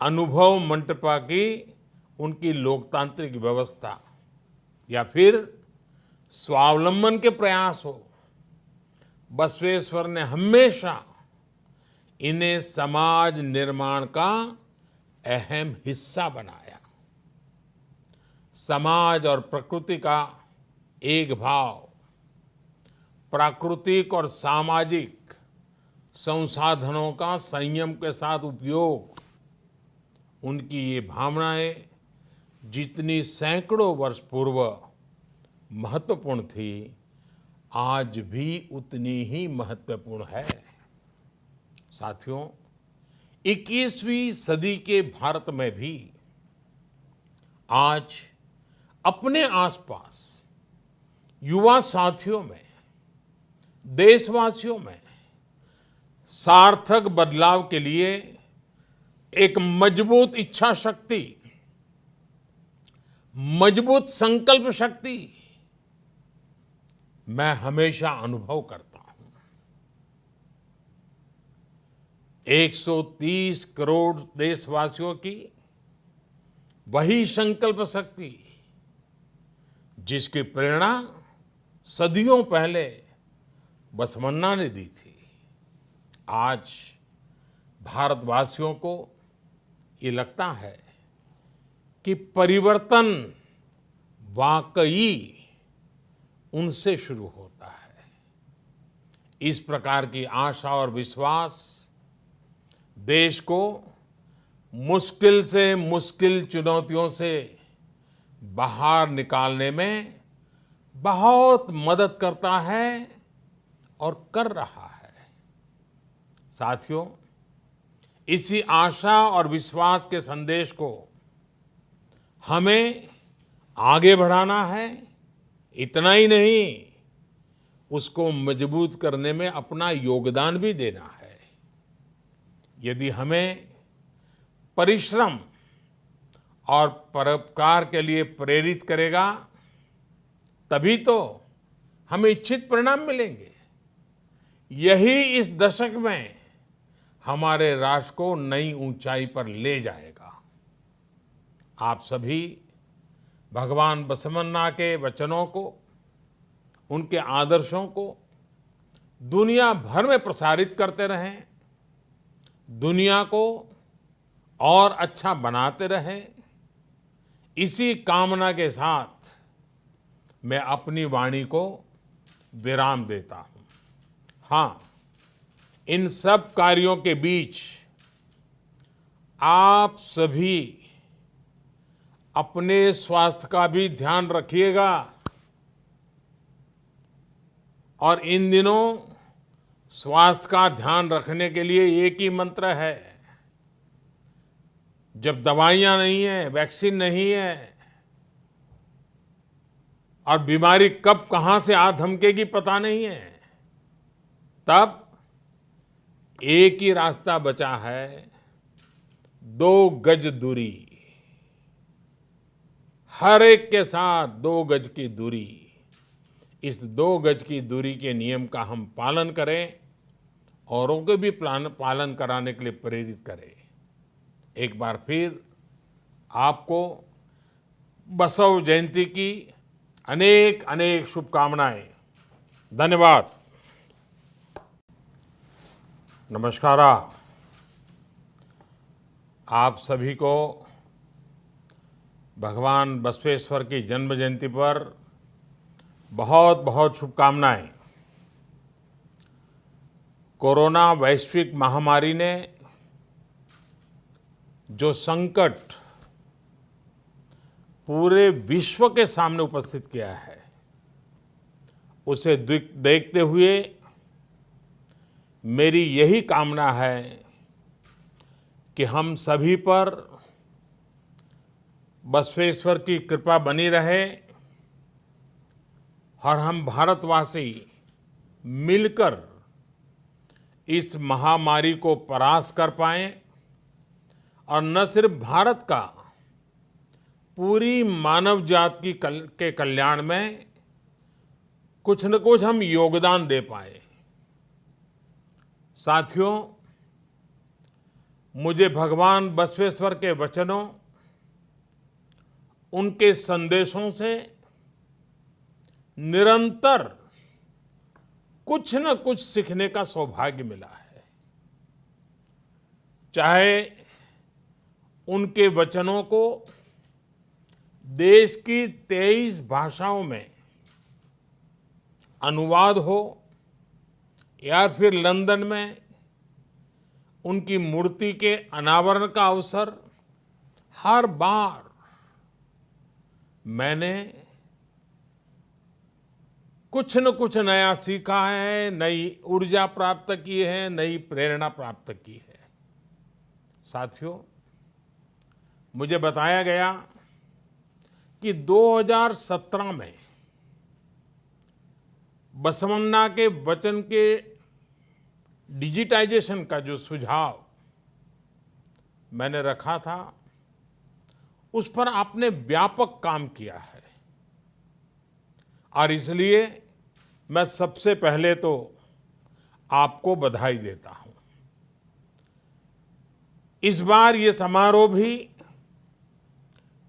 Speaker 1: अनुभव मंटपा की उनकी लोकतांत्रिक व्यवस्था या फिर स्वावलंबन के प्रयास हो, बसवेश्वर ने हमेशा इन्हें समाज निर्माण का अहम हिस्सा बनाया। समाज और प्रकृति का एक भाव, प्राकृतिक और सामाजिक संसाधनों का संयम के साथ उपयोग, उनकी ये भावनाएं जितनी सैकड़ों वर्ष पूर्व महत्वपूर्ण थी, आज भी उतनी ही महत्वपूर्ण है। साथियों, 21वीं सदी के भारत में भी आज अपने आसपास युवा साथियों में, देशवासियों में सार्थक बदलाव के लिए एक मजबूत इच्छा शक्ति, मजबूत संकल्प शक्ति मैं हमेशा अनुभव करता हूं। 130 करोड़ देशवासियों की वही संकल्प शक्ति जिसकी प्रेरणा सदियों पहले बसवन्ना ने दी थी, आज भारतवासियों को ये लगता है कि परिवर्तन वाकई उनसे शुरू होता है। इस प्रकार की आशा और विश्वास देश को मुश्किल से मुश्किल चुनौतियों से बाहर निकालने में बहुत मदद करता है और कर रहा है। साथियों, इसी आशा और विश्वास के संदेश को हमें आगे बढ़ाना है। इतना ही नहीं, उसको मजबूत करने में अपना योगदान भी देना है। यदि हमें परिश्रम और परोपकार के लिए प्रेरित करेगा, तभी तो हमें इच्छित परिणाम मिलेंगे। यही इस दशक में हमारे राष्ट्र को नई ऊंचाई पर ले जाएगा। आप सभी भगवान बसवन्ना के वचनों को, उनके आदर्शों को दुनिया भर में प्रसारित करते रहें, दुनिया को और अच्छा बनाते रहें। इसी कामना के साथ मैं अपनी वाणी को विराम देता हूं। हाँ, इन सब कार्यों के बीच आप सभी अपने स्वास्थ्य का भी ध्यान रखिएगा और इन दिनों स्वास्थ्य का ध्यान रखने के लिए एक ही मंत्र है। जब दवाइयां नहीं है, वैक्सीन नहीं है और बीमारी कब कहां से आ धमकेगी पता नहीं है, तब एक ही रास्ता बचा है, 2 गज दूरी। हर एक के साथ 2 गज की दूरी। इस 2 गज की दूरी के नियम का हम पालन करें, औरों को भी पालन कराने के लिए प्रेरित करें। एक बार फिर आपको बसव जयंती की अनेक अनेक शुभकामनाएं। धन्यवाद। नमस्कार। आप सभी को भगवान बसवेश्वर की जन्म जयंती पर बहुत बहुत शुभकामनाएं। कोरोना वैश्विक महामारी ने जो संकट पूरे विश्व के सामने उपस्थित किया है, उसे देखते हुए मेरी यही कामना है कि हम सभी पर बसवेश्वर की कृपा बनी रहे और हम भारतवासी मिलकर इस महामारी को परास्त कर पाएं और न सिर्फ भारत का, पूरी मानव जाति के कल्याण में कुछ न कुछ हम योगदान दे पाए। साथियों, मुझे भगवान बसवेश्वर के वचनों, उनके संदेशों से निरंतर कुछ न कुछ सीखने का सौभाग्य मिला है। चाहे उनके वचनों को देश की 23 भाषाओं में अनुवाद हो या फिर लंदन में उनकी मूर्ति के अनावरण का अवसर, हर बार मैंने कुछ न कुछ नया सीखा है, नई ऊर्जा प्राप्त की है, नई प्रेरणा प्राप्त की है। साथियों, मुझे बताया गया कि 2017 में बसवन्ना के वचन के डिजिटाइजेशन का जो सुझाव मैंने रखा था, उस पर आपने व्यापक काम किया है और इसलिए मैं सबसे पहले तो आपको बधाई देता हूं। इस बार ये समारोह भी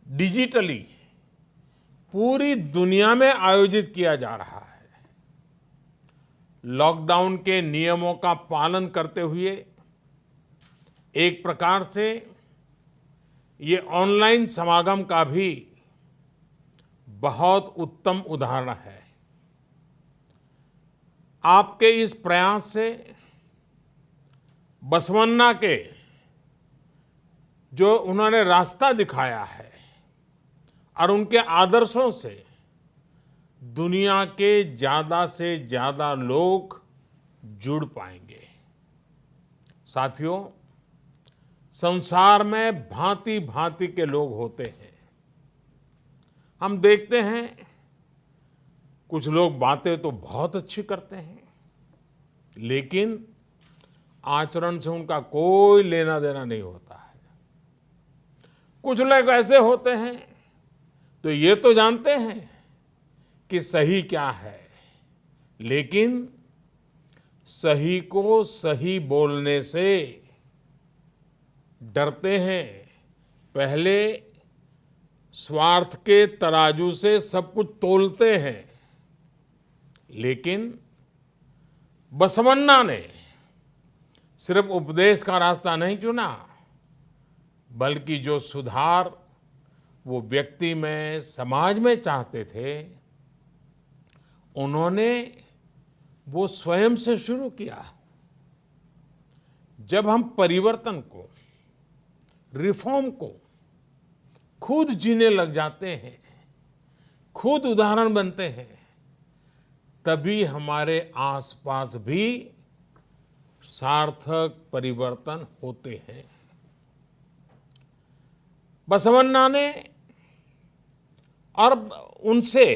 Speaker 1: डिजिटली पूरी दुनिया में आयोजित किया जा रहा है। लॉकडाउन के नियमों का पालन करते हुए एक प्रकार से ये ऑनलाइन समागम का भी बहुत उत्तम उदाहरण है। आपके इस प्रयास से बसवन्ना के जो उन्होंने रास्ता दिखाया है और उनके आदर्शों से दुनिया के ज्यादा से ज्यादा लोग जुड़ पाएंगे। साथियों, संसार में भांति भांति के लोग होते हैं। हम देखते हैं कुछ लोग बातें तो बहुत अच्छी करते हैं, लेकिन आचरण से उनका कोई लेना देना नहीं होता है। कुछ लोग ऐसे होते हैं तो ये तो जानते हैं कि सही क्या है, लेकिन सही को सही बोलने से डरते हैं। पहले स्वार्थ के तराजू से सब कुछ तोलते हैं। लेकिन बसवन्ना ने सिर्फ उपदेश का रास्ता नहीं चुना, बल्कि जो सुधार वो व्यक्ति में, समाज में चाहते थे, उन्होंने वो स्वयं से शुरू किया। जब हम परिवर्तन को, रिफॉर्म को खुद जीने लग जाते हैं, खुद उदाहरण बनते हैं, तभी हमारे आसपास भी सार्थक परिवर्तन होते हैं। बसवन्ना ने और उनसे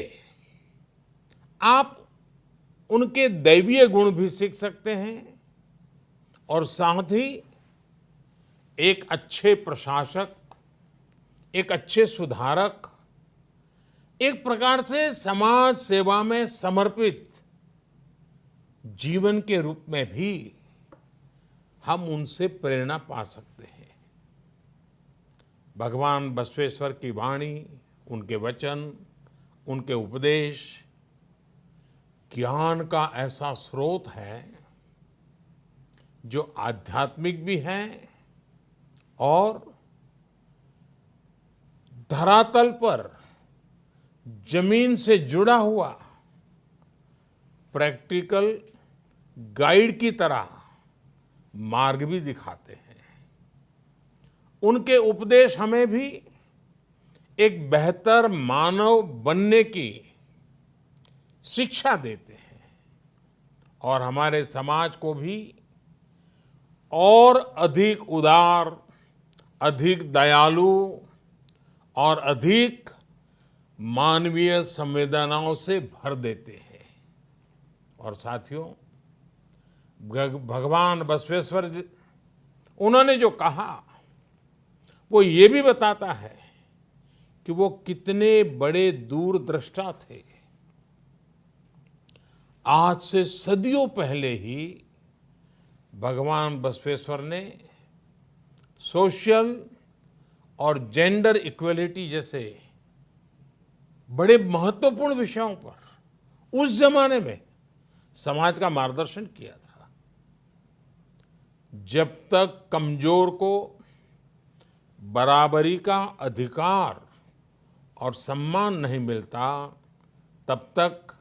Speaker 1: आप उनके दैवीय गुण भी सीख सकते हैं और साथ ही एक अच्छे प्रशासक, एक अच्छे सुधारक, एक प्रकार से समाज सेवा में समर्पित जीवन के रूप में भी हम उनसे प्रेरणा पा सकते हैं। भगवान बसवेश्वर की वाणी, उनके वचन, उनके उपदेश ज्ञान का ऐसा स्रोत है जो आध्यात्मिक भी है और धरातल पर जमीन से जुड़ा हुआ प्रैक्टिकल गाइड की तरह मार्ग भी दिखाते हैं। उनके उपदेश हमें भी एक बेहतर मानव बनने की शिक्षा देते हैं और हमारे समाज को भी और अधिक उदार, अधिक दयालु और अधिक मानवीय संवेदनाओं से भर देते हैं। और साथियों, भगवान बसवेश्वर जी उन्होंने जो कहा वो ये भी बताता है कि वो कितने बड़े दूरदृष्टा थे। आज से सदियों पहले ही भगवान बसवेश्वर ने सोशल और जेंडर इक्वलिटी जैसे बड़े महत्वपूर्ण विषयों पर उस जमाने में समाज का मार्गदर्शन किया था। जब तक कमजोर को बराबरी का अधिकार और सम्मान नहीं मिलता, तब तक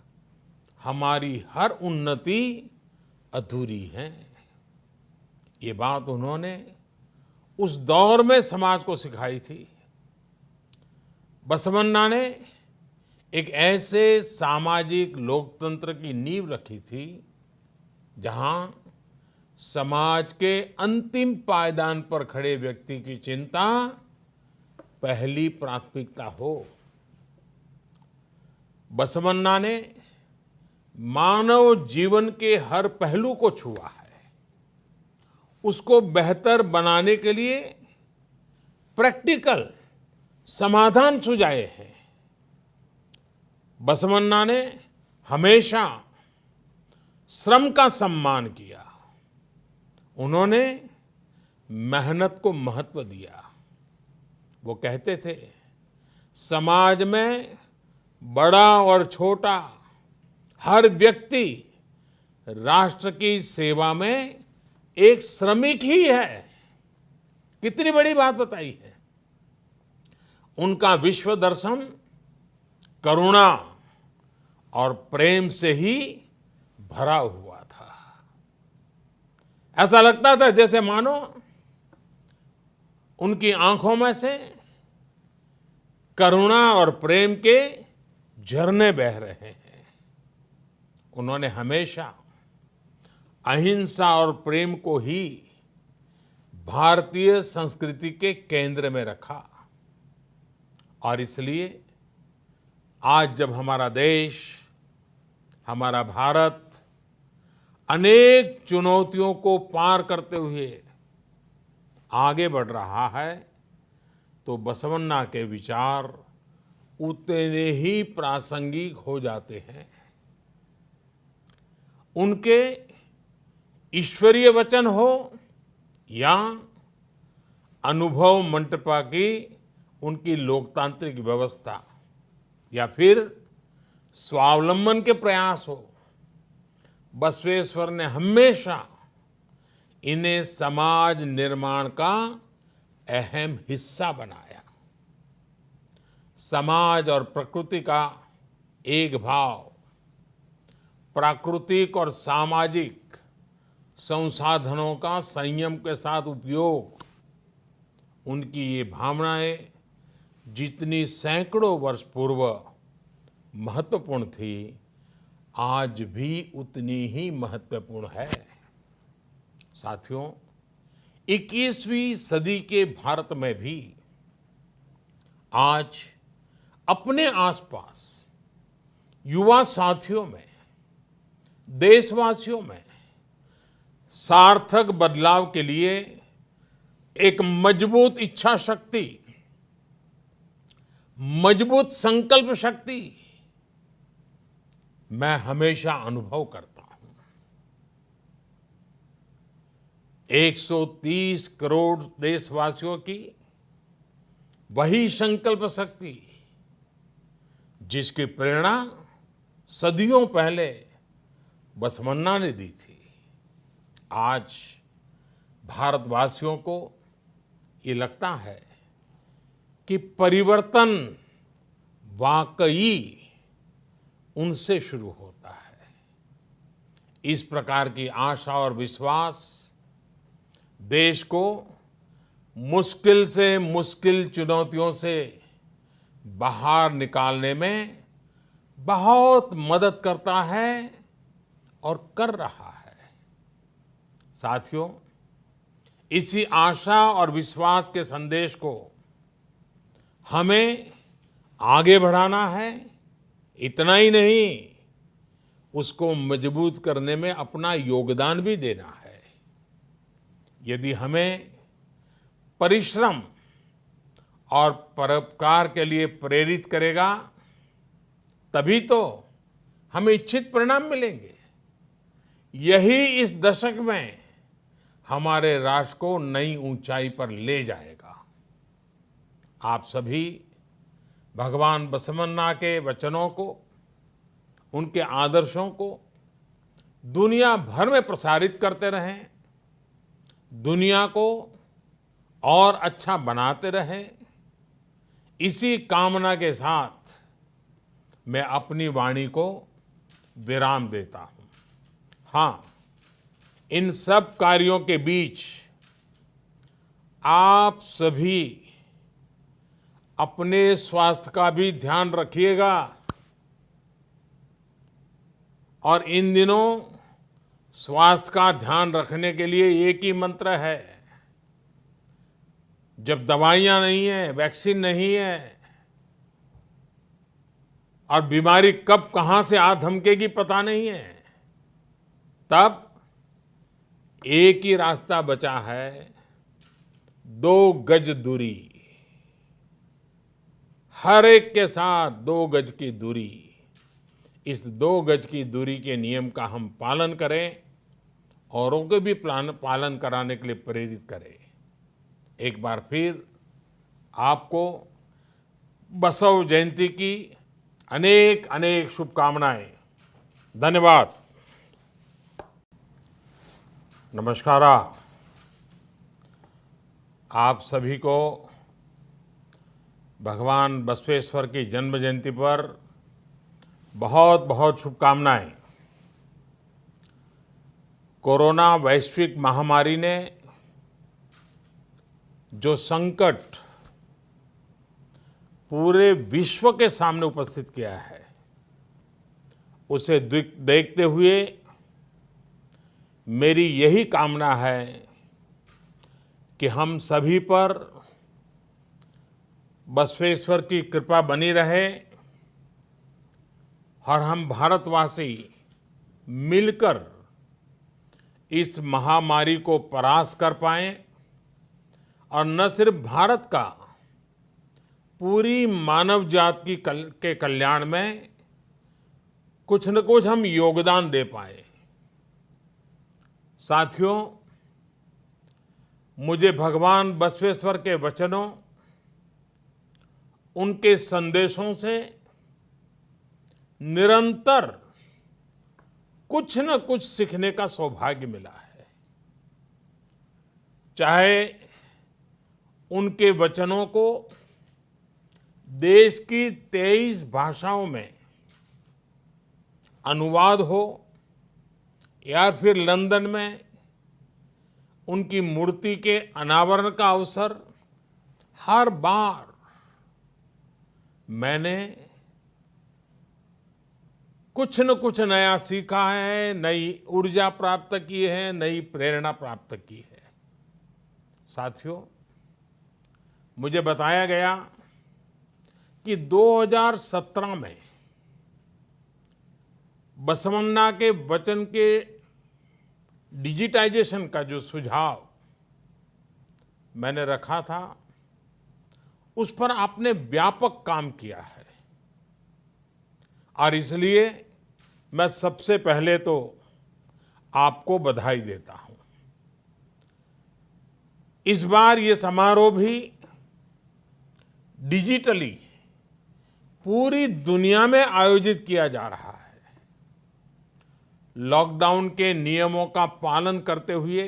Speaker 1: हमारी हर उन्नति अधूरी है। ये बात उन्होंने उस दौर में समाज को सिखाई थी। बसवन्ना ने एक ऐसे सामाजिक लोकतंत्र की नींव रखी थी जहां समाज के अंतिम पायदान पर खड़े व्यक्ति की चिंता पहली प्राथमिकता हो। बसवन्ना ने मानव जीवन के हर पहलू को छुआ है, उसको बेहतर बनाने के लिए प्रैक्टिकल समाधान सुझाए हैं। बसवन्ना ने हमेशा श्रम का सम्मान किया। उन्होंने मेहनत को महत्व दिया। वो कहते थे, समाज में बड़ा और छोटा हर व्यक्ति राष्ट्र की सेवा में एक श्रमिक ही है। कितनी बड़ी बात बताई है। उनका विश्व दर्शन करुणा और प्रेम से ही भरा हुआ था। ऐसा लगता था जैसे मानो उनकी आंखों में से करुणा और प्रेम के झरने बह रहे हैं। उन्होंने हमेशा अहिंसा और प्रेम को ही भारतीय संस्कृति के केंद्र में रखा। और इसलिए आज जब हमारा देश, हमारा भारत अनेक चुनौतियों को पार करते हुए आगे बढ़ रहा है, तो बसवन्ना के विचार उतने ही प्रासंगिक हो जाते हैं। उनके ईश्वरीय वचन हो या अनुभव मंटपा की उनकी लोकतांत्रिक व्यवस्था या फिर स्वावलंबन के प्रयास हो, बसवेश्वर ने हमेशा इन्हें समाज निर्माण का अहम हिस्सा बनाया। समाज और प्रकृति का एक भाव, प्राकृतिक और सामाजिक संसाधनों का संयम के साथ उपयोग, उनकी ये भावनाएं जितनी सैकड़ों वर्ष पूर्व महत्वपूर्ण थी, आज भी उतनी ही महत्वपूर्ण है। साथियों, 21वीं सदी के भारत में भी आज अपने आसपास युवा साथियों में, देशवासियों में सार्थक बदलाव के लिए एक मजबूत इच्छा शक्ति, मजबूत संकल्प शक्ति मैं हमेशा अनुभव करता हूं। 130 करोड़ देशवासियों की वही संकल्प शक्ति जिसकी प्रेरणा सदियों पहले बसवन्ना ने दी थी, आज भारतवासियों को ये लगता है कि परिवर्तन वाकई उनसे शुरू होता है। इस प्रकार की आशा और विश्वास देश को मुश्किल से मुश्किल चुनौतियों से बाहर निकालने में बहुत मदद करता है और कर रहा है। साथियों, इसी आशा और विश्वास के संदेश को हमें आगे बढ़ाना है। इतना ही नहीं, उसको मजबूत करने में अपना योगदान भी देना है। यदि हमें परिश्रम और परोपकार के लिए प्रेरित करेगा, तभी तो हमें इच्छित परिणाम मिलेंगे। यही इस दशक में हमारे राष्ट्र को नई ऊंचाई पर ले जाएगा। आप सभी भगवान बसवन्ना के वचनों को, उनके आदर्शों को दुनिया भर में प्रसारित करते रहें, दुनिया को और अच्छा बनाते रहें। इसी कामना के साथ मैं अपनी वाणी को विराम देता हूं। हाँ, इन सब कार्यों के बीच आप सभी अपने स्वास्थ्य का भी ध्यान रखिएगा। और इन दिनों स्वास्थ्य का ध्यान रखने के लिए एक ही मंत्र है। जब दवाइयां नहीं है, वैक्सीन नहीं है और बीमारी कब कहां से आ धमकेगी पता नहीं है, तब एक ही रास्ता बचा है, 2 गज दूरी। हर एक के साथ 2 गज की दूरी। इस 2 गज की दूरी के नियम का हम पालन करें, औरों को भी पालन कराने के लिए प्रेरित करें। एक बार फिर आपको बसव जयंती की अनेक अनेक शुभकामनाएं। धन्यवाद। नमस्कार। आप सभी को भगवान बसवेश्वर की जन्म जयंती पर बहुत बहुत शुभकामनाएं। कोरोना वैश्विक महामारी ने जो संकट पूरे विश्व के सामने उपस्थित किया है, उसे देखते हुए मेरी यही कामना है कि हम सभी पर बसवेश्वर की कृपा बनी रहे और हम भारतवासी मिलकर इस महामारी को परास्त कर पाएं और न सिर्फ भारत का, पूरी मानव जाति के कल्याण में कुछ न कुछ हम योगदान दे पाए। साथियों, मुझे भगवान बसवेश्वर के वचनों, उनके संदेशों से निरंतर कुछ न कुछ सीखने का सौभाग्य मिला है। चाहे उनके वचनों को देश की 23 भाषाओं में अनुवाद हो या फिर लंदन में उनकी मूर्ति के अनावरण का अवसर, हर बार मैंने कुछ न कुछ नया सीखा है, नई ऊर्जा प्राप्त की है, नई प्रेरणा प्राप्त की है। साथियों, मुझे बताया गया कि 2017 में बसवन्ना के वचन के डिजिटाइजेशन का जो सुझाव मैंने रखा था, उस पर आपने व्यापक काम किया है और इसलिए मैं सबसे पहले तो आपको बधाई देता हूं। इस बार ये समारोह भी डिजिटली पूरी दुनिया में आयोजित किया जा रहा है। लॉकडाउन के नियमों का पालन करते हुए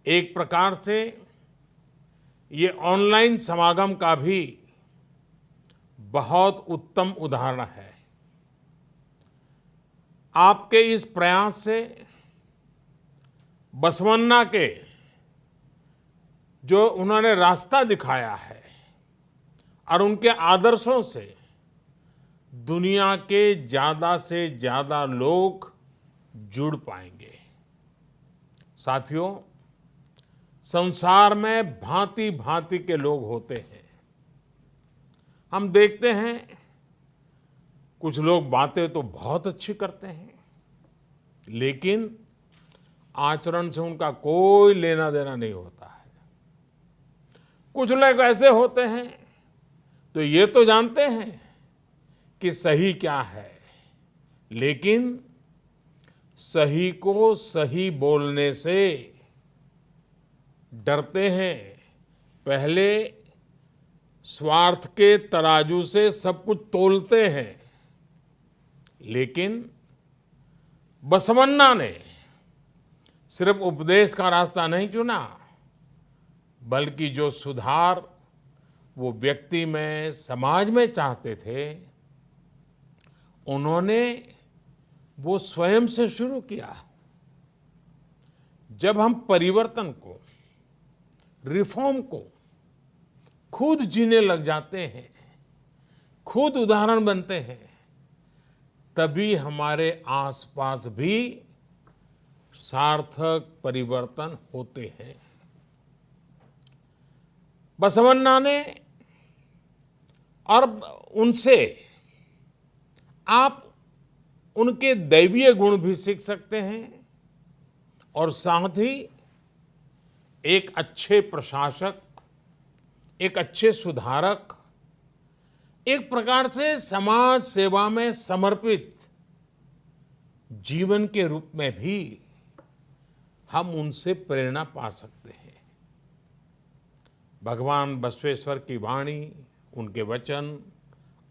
Speaker 1: एक प्रकार से ये ऑनलाइन समागम का भी बहुत उत्तम उदाहरण है। आपके इस प्रयास से बसवन्ना के जो उन्होंने रास्ता दिखाया है और उनके आदर्शों से दुनिया के ज्यादा से ज्यादा लोग जुड़ पाएंगे। साथियों, संसार में भांति भांति के लोग होते हैं। हम देखते हैं कुछ लोग बातें तो बहुत अच्छी करते हैं, लेकिन आचरण से उनका कोई लेना देना नहीं होता है। कुछ लोग ऐसे होते हैं तो ये तो जानते हैं कि सही क्या है, लेकिन सही को सही बोलने से डरते हैं। पहले स्वार्थ के तराजू से सब कुछ तोलते हैं। लेकिन बसवन्ना ने सिर्फ उपदेश का रास्ता नहीं चुना, बल्कि जो सुधार वो व्यक्ति में, समाज में चाहते थे, उन्होंने वो स्वयं से शुरू किया। जब हम परिवर्तन को, रिफॉर्म को खुद जीने लग जाते हैं, खुद उदाहरण बनते हैं, तभी हमारे आसपास भी सार्थक परिवर्तन होते हैं। बसवन्ना ने और उनसे आप उनके दैवीय गुण भी सीख सकते हैं और साथ ही एक अच्छे प्रशासक, एक अच्छे सुधारक, एक प्रकार से समाज सेवा में समर्पित जीवन के रूप में भी हम उनसे प्रेरणा पा सकते हैं। भगवान बसवेश्वर की वाणी, उनके वचन,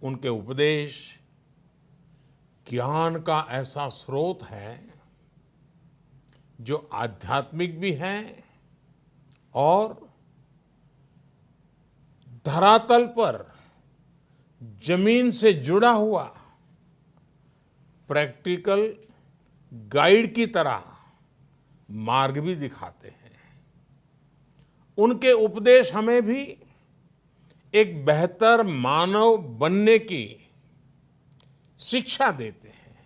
Speaker 1: उनके उपदेश ज्ञान का ऐसा स्रोत है जो आध्यात्मिक भी है और धरातल पर जमीन से जुड़ा हुआ प्रैक्टिकल गाइड की तरह मार्ग भी दिखाते हैं। उनके उपदेश हमें भी एक बेहतर मानव बनने की शिक्षा देते हैं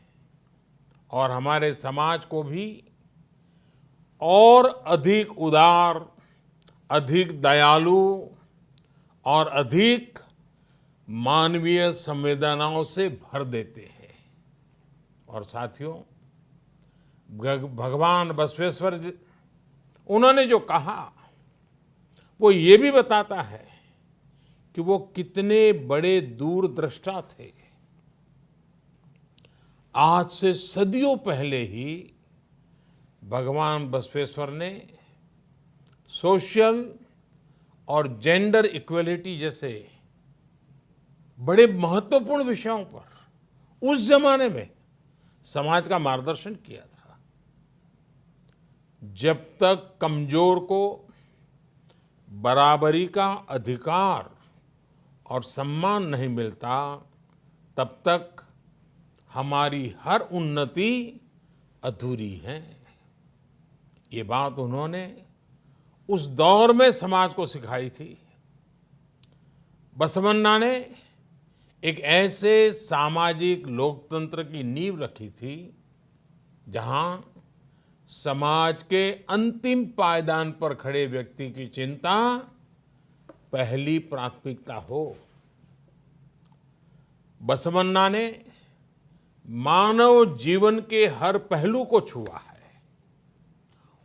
Speaker 1: और हमारे समाज को भी और अधिक उदार, अधिक दयालु और अधिक मानवीय संवेदनाओं से भर देते हैं। और साथियों, भगवान बसवेश्वर जी, उन्होंने जो कहा वो ये भी बताता है कि वो कितने बड़े दूरदृष्टा थे। आज से सदियों पहले ही भगवान बसवेश्वर ने सोशल और जेंडर इक्वलिटी जैसे बड़े महत्वपूर्ण विषयों पर उस जमाने में समाज का मार्गदर्शन किया था। जब तक कमजोर को बराबरी का अधिकार और सम्मान नहीं मिलता, तब तक हमारी हर उन्नति अधूरी है। ये बात उन्होंने उस दौर में समाज को सिखाई थी। बसवन्ना ने एक ऐसे सामाजिक लोकतंत्र की नींव रखी थी जहां समाज के अंतिम पायदान पर खड़े व्यक्ति की चिंता पहली प्राथमिकता हो। बसवन्ना ने मानव जीवन के हर पहलू को छुआ है,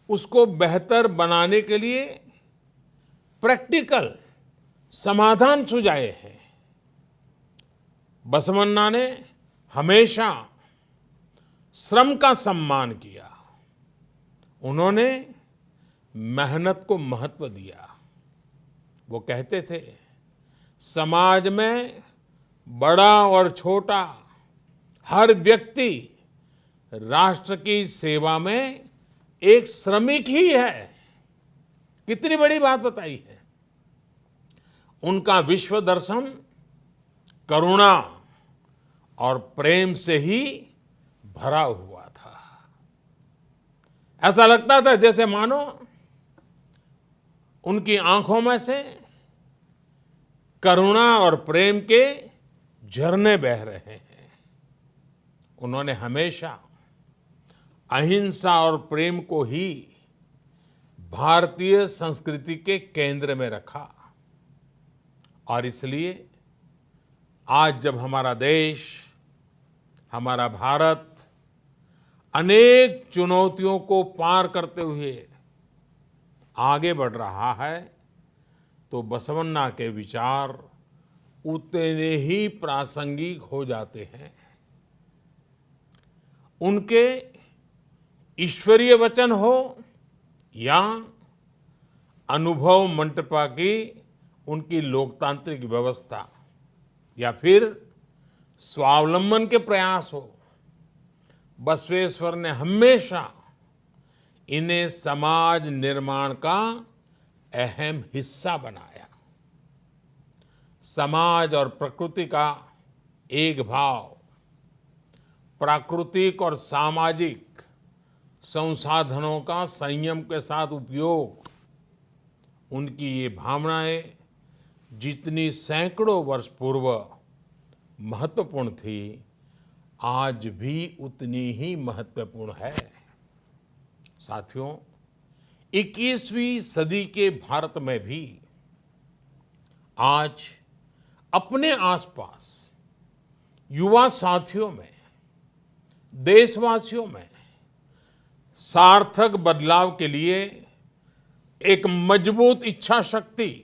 Speaker 1: उसको बेहतर बनाने के लिए प्रैक्टिकल समाधान सुझाए हैं। बसवन्ना ने हमेशा श्रम का सम्मान किया। उन्होंने मेहनत को महत्व दिया। वो कहते थे, समाज में बड़ा और छोटा हर व्यक्ति राष्ट्र की सेवा में एक श्रमिक ही है। कितनी बड़ी बात बताई है। उनका विश्व दर्शन करुणा और प्रेम से ही भरा हुआ था। ऐसा लगता था जैसे मानो उनकी आंखों में से करुणा और प्रेम के झरने बह रहे हैं। उन्होंने हमेशा अहिंसा और प्रेम को ही भारतीय संस्कृति के केंद्र में रखा और इसलिए आज जब हमारा देश, हमारा भारत अनेक चुनौतियों को पार करते हुए आगे बढ़ रहा है तो बसवन्ना के विचार उतने ही प्रासंगिक हो जाते हैं। उनके ईश्वरीय वचन हो या अनुभव मंटपा की उनकी लोकतांत्रिक व्यवस्था या फिर स्वावलंबन के प्रयास हो, बसवेश्वर ने हमेशा इन्हें समाज निर्माण का अहम हिस्सा बनाया। समाज और प्रकृति का एक भाव, प्राकृतिक और सामाजिक संसाधनों का संयम के साथ उपयोग, उनकी ये भावनाएं जितनी सैकड़ों वर्ष पूर्व महत्वपूर्ण थी, आज भी उतनी ही महत्वपूर्ण है। साथियों, 21वीं सदी के भारत में भी आज अपने आसपास युवा साथियों में, देशवासियों में सार्थक बदलाव के लिए एक मजबूत इच्छा शक्ति,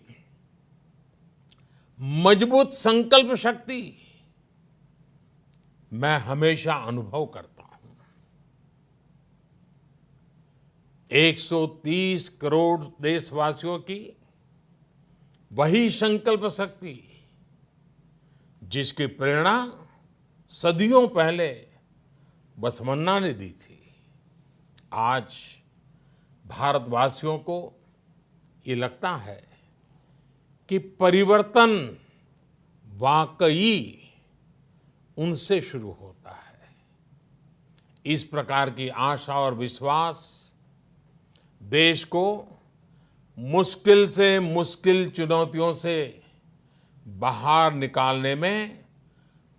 Speaker 1: मजबूत संकल्प शक्ति मैं हमेशा अनुभव करता हूं। 130 करोड़ देशवासियों की वही संकल्प शक्ति जिसकी प्रेरणा सदियों पहले बसवन्ना ने दी थी, आज भारतवासियों को ये लगता है कि परिवर्तन वाकई उनसे शुरू होता है। इस प्रकार की आशा और विश्वास देश को मुश्किल से मुश्किल चुनौतियों से बाहर निकालने में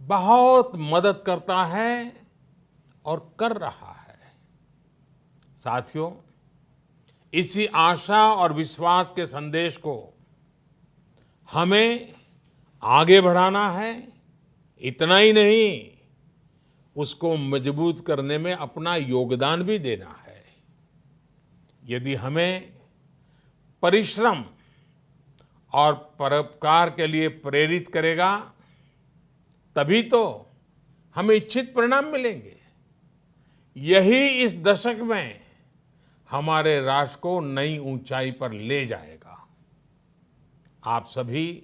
Speaker 1: बहुत मदद करता है और कर रहा है। साथियों, इसी आशा और विश्वास के संदेश को हमें आगे बढ़ाना है। इतना ही नहीं, उसको मजबूत करने में अपना योगदान भी देना है। यदि हमें परिश्रम और परोपकार के लिए प्रेरित करेगा, तभी तो हमें इच्छित परिणाम मिलेंगे। यही इस दशक में हमारे राष्ट्र को नई ऊंचाई पर ले जाएगा। आप सभी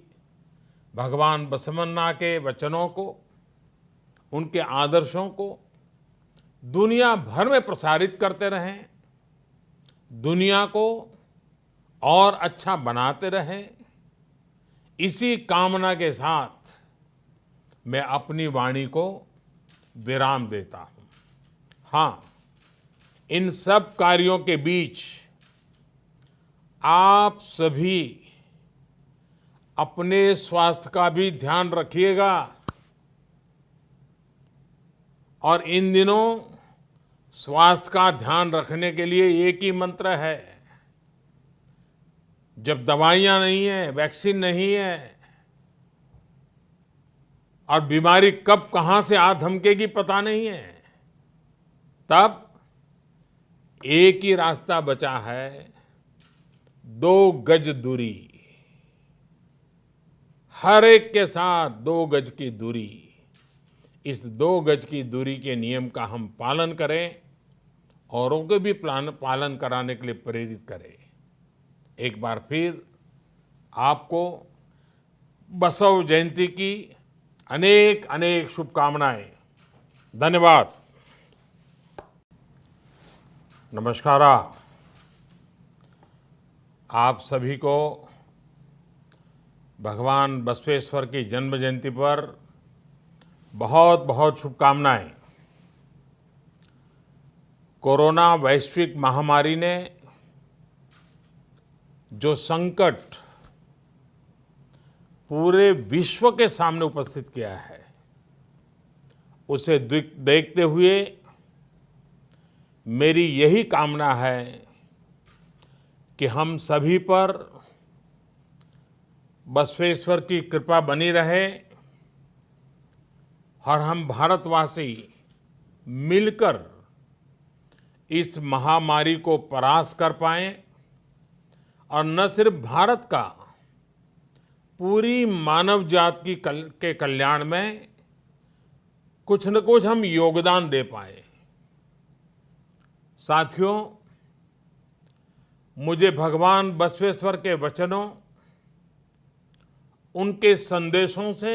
Speaker 1: भगवान बसवन्ना के वचनों को, उनके आदर्शों को दुनिया भर में प्रसारित करते रहें, दुनिया को और अच्छा बनाते रहें। इसी कामना के साथ मैं अपनी वाणी को विराम देता हूं। हाँ, इन सब कार्यों के बीच आप सभी अपने स्वास्थ्य का भी ध्यान रखिएगा और इन दिनों स्वास्थ्य का ध्यान रखने के लिए एक ही मंत्र है। जब दवाइयां नहीं है, वैक्सीन नहीं है और बीमारी कब कहां से आ धमकेगी पता नहीं है, तब एक ही रास्ता बचा है, 2 गज दूरी। हर एक के साथ 2 गज की दूरी। इस 2 गज की दूरी के नियम का हम पालन करें, औरों को भी पालन कराने के लिए प्रेरित करें। एक बार फिर आपको बसव जयंती की अनेक अनेक शुभकामनाएं। धन्यवाद। नमस्कार। आप सभी को भगवान बसवेश्वर की जन्म जयंती पर बहुत बहुत शुभकामनाएं। कोरोना वैश्विक महामारी ने जो संकट पूरे विश्व के सामने उपस्थित किया है, उसे देखते हुए मेरी यही कामना है कि हम सभी पर बसवेश्वर की कृपा बनी रहे और हम भारतवासी मिलकर इस महामारी को परास्त कर पाएं और न सिर्फ भारत का, पूरी मानव जात के कल्याण में कुछ न कुछ हम योगदान दे पाए। साथियों, मुझे भगवान बसवेश्वर के वचनों, उनके संदेशों से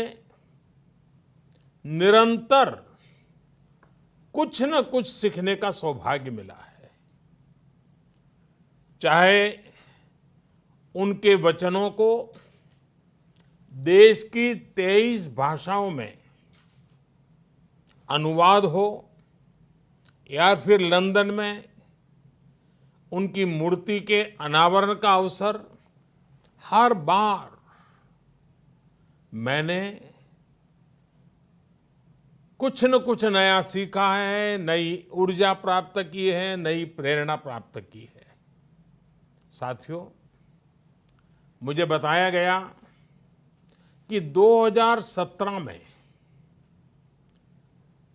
Speaker 1: निरंतर कुछ न कुछ सीखने का सौभाग्य मिला है। चाहे उनके वचनों को देश की 23 भाषाओं में अनुवाद हो या फिर लंदन में उनकी मूर्ति के अनावरण का अवसर, हर बार मैंने कुछ न कुछ नया सीखा है, नई ऊर्जा प्राप्त की है, नई प्रेरणा प्राप्त की है। साथियों, मुझे बताया गया कि 2017 में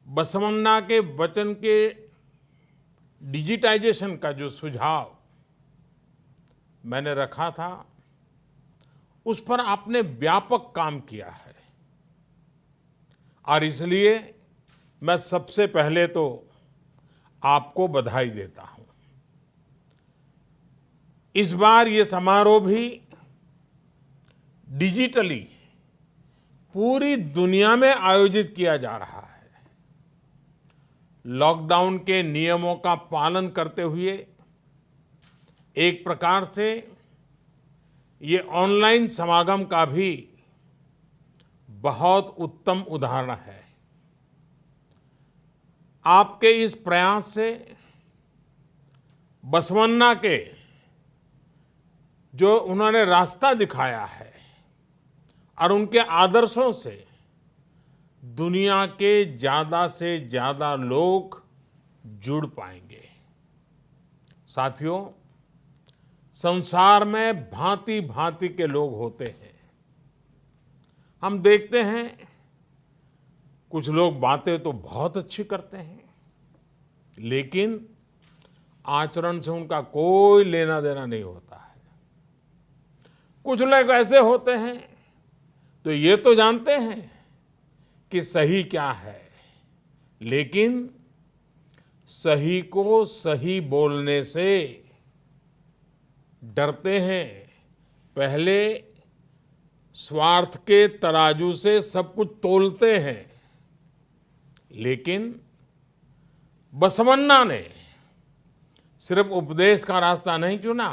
Speaker 1: बसवन्ना के वचन के डिजिटाइजेशन का जो सुझाव मैंने रखा था, उस पर आपने व्यापक काम किया है और इसलिए मैं सबसे पहले तो आपको बधाई देता हूं। इस बार ये समारोह भी डिजिटली पूरी दुनिया में आयोजित किया जा रहा है। लॉकडाउन के नियमों का पालन करते हुए एक प्रकार से ये ऑनलाइन समागम का भी बहुत उत्तम उदाहरण है। आपके इस प्रयास से बसवन्ना के जो उन्होंने रास्ता दिखाया है और उनके आदर्शों से दुनिया के ज्यादा से ज्यादा लोग जुड़ पाएंगे। साथियों, संसार में भांति भांति के लोग होते हैं। हम देखते हैं कुछ लोग बातें तो बहुत अच्छी करते हैं, लेकिन आचरण से उनका कोई लेना देना नहीं होता है। कुछ लोग ऐसे होते हैं तो ये तो जानते हैं कि सही क्या है, लेकिन सही को सही बोलने से डरते हैं। पहले स्वार्थ के तराजू से सब कुछ तोलते हैं। लेकिन बसवन्ना ने सिर्फ उपदेश का रास्ता नहीं चुना,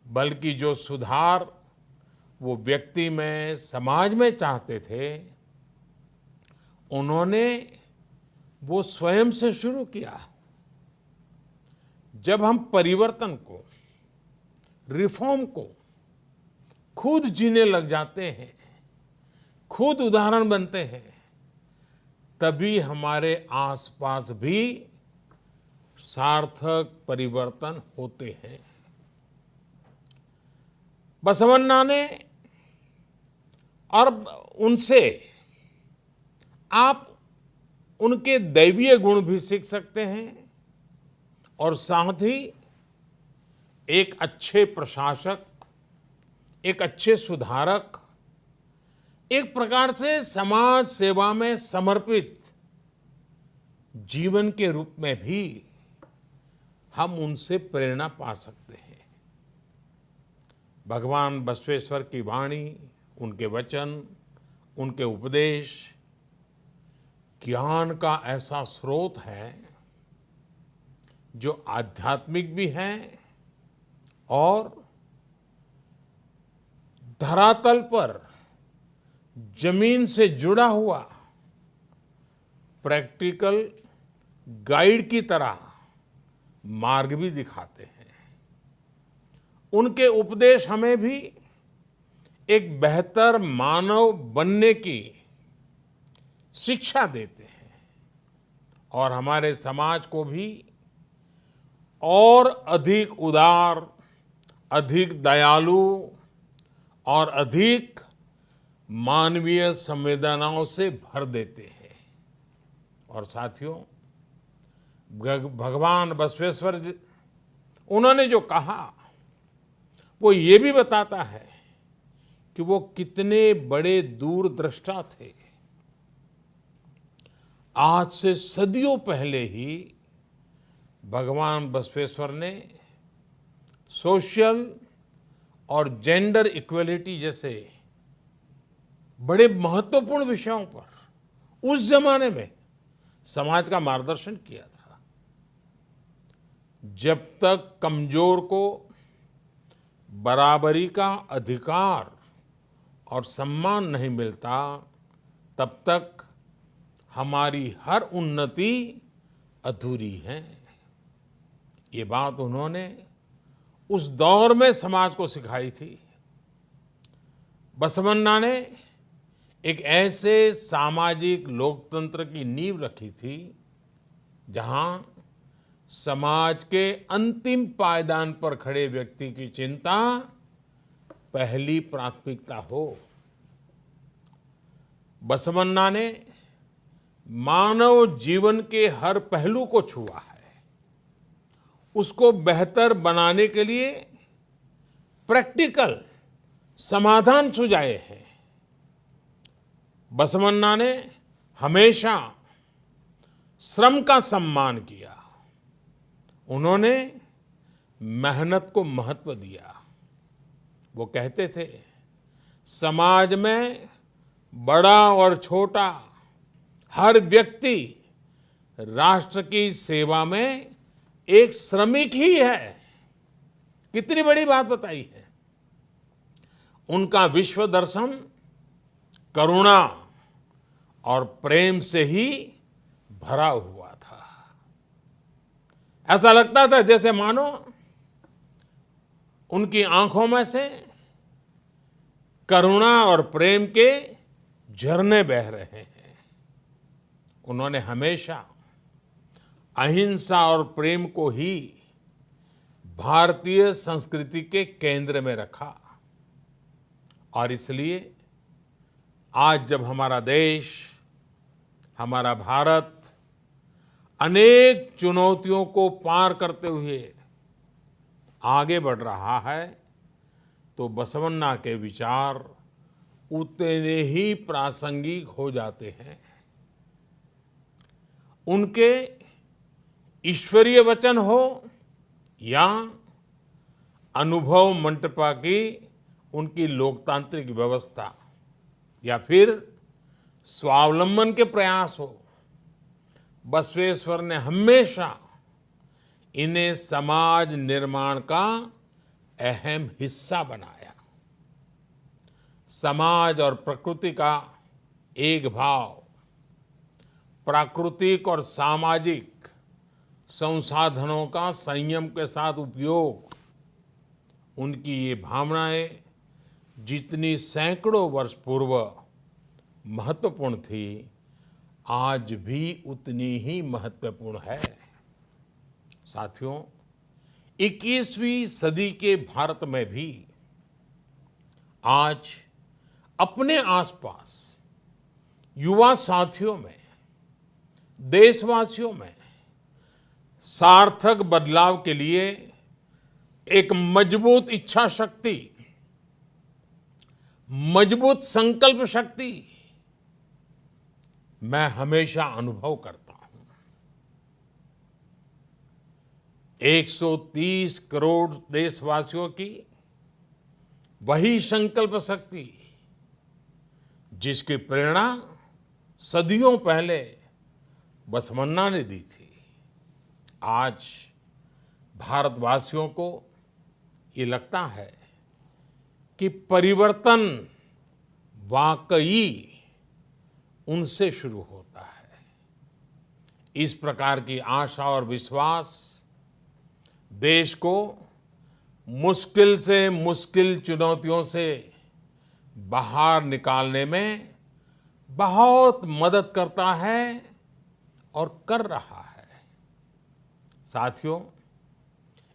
Speaker 1: बल्कि जो सुधार वो व्यक्ति में, समाज में चाहते थे, उन्होंने वो स्वयं से शुरू किया। जब हम परिवर्तन को, रिफॉर्म को खुद जीने लग जाते हैं, खुद उदाहरण बनते हैं, तभी हमारे आसपास भी सार्थक परिवर्तन होते हैं। बसवन्ना ने और उनसे आप उनके दैवीय गुण भी सीख सकते हैं और साथ ही एक अच्छे प्रशासक, एक अच्छे सुधारक, एक प्रकार से समाज सेवा में समर्पित जीवन के रूप में भी हम उनसे प्रेरणा पा सकते हैं। भगवान बसवेश्वर की वाणी, उनके वचन, उनके उपदेश ज्ञान का ऐसा स्रोत है जो आध्यात्मिक भी है और धरातल पर जमीन से जुड़ा हुआ प्रैक्टिकल गाइड की तरह मार्ग भी दिखाते हैं। उनके उपदेश हमें भी एक बेहतर मानव बनने की शिक्षा देते हैं और हमारे समाज को भी और अधिक उदार, अधिक दयालु और अधिक मानवीय संवेदनाओं से भर देते हैं। और साथियों, भगवान बसवेश्वर जी, उन्होंने जो कहा वो ये भी बताता है कि वो कितने बड़े दूरदृष्टा थे। आज से सदियों पहले ही भगवान बसवेश्वर ने सोशल और जेंडर इक्वलिटी जैसे बड़े महत्वपूर्ण विषयों पर उस जमाने में समाज का मार्गदर्शन किया था। जब तक कमजोर को बराबरी का अधिकार और सम्मान नहीं मिलता, तब तक हमारी हर उन्नति अधूरी है। ये बात उन्होंने उस दौर में समाज को सिखाई थी। बसवन्ना ने एक ऐसे सामाजिक लोकतंत्र की नींव रखी थी जहां समाज के अंतिम पायदान पर खड़े व्यक्ति की चिंता पहली प्राथमिकता हो। बसवन्ना ने मानव जीवन के हर पहलू को छुआ है, उसको बेहतर बनाने के लिए प्रैक्टिकल समाधान सुझाए हैं। बसवन्ना ने हमेशा श्रम का सम्मान किया। उन्होंने मेहनत को महत्व दिया। वो कहते थे, समाज में बड़ा और छोटा हर व्यक्ति राष्ट्र की सेवा में एक श्रमिक ही है। कितनी बड़ी बात बताई है। उनका विश्व दर्शन करुणा और प्रेम से ही भरा हुआ था। ऐसा लगता था जैसे मानो उनकी आंखों में से करुणा और प्रेम के झरने बह रहे हैं। उन्होंने हमेशा अहिंसा और प्रेम को ही भारतीय संस्कृति के केंद्र में रखा। और इसलिए आज जब हमारा देश, हमारा भारत अनेक चुनौतियों को पार करते हुए आगे बढ़ रहा है, तो बसवन्ना के विचार उतने ही प्रासंगिक हो जाते हैं। उनके ईश्वरीय वचन हो या अनुभव मंटपा की उनकी लोकतांत्रिक व्यवस्था या फिर स्वावलंबन के प्रयास हो, बसवेश्वर ने हमेशा इन्हें समाज निर्माण का अहम हिस्सा बनाया। समाज और प्रकृति का एक भाव, प्राकृतिक और सामाजिक संसाधनों का संयम के साथ उपयोग, उनकी ये भावनाएं जितनी सैकड़ों वर्ष पूर्व महत्वपूर्ण थी, आज भी उतनी ही महत्वपूर्ण है। साथियों, 21वीं सदी के भारत में भी आज अपने आसपास युवा साथियों में, देशवासियों में सार्थक बदलाव के लिए एक मजबूत इच्छा शक्ति, मजबूत संकल्प शक्ति मैं हमेशा अनुभव करता हूं। 130 करोड़ देशवासियों की वही संकल्प शक्ति जिसकी प्रेरणा सदियों पहले बसवन्ना ने दी थी, आज भारतवासियों को ये लगता है कि परिवर्तन वाकई उनसे शुरू होता है। इस प्रकार की आशा और विश्वास देश को मुश्किल से मुश्किल चुनौतियों से बाहर निकालने में बहुत मदद करता है और कर रहा है। साथियों,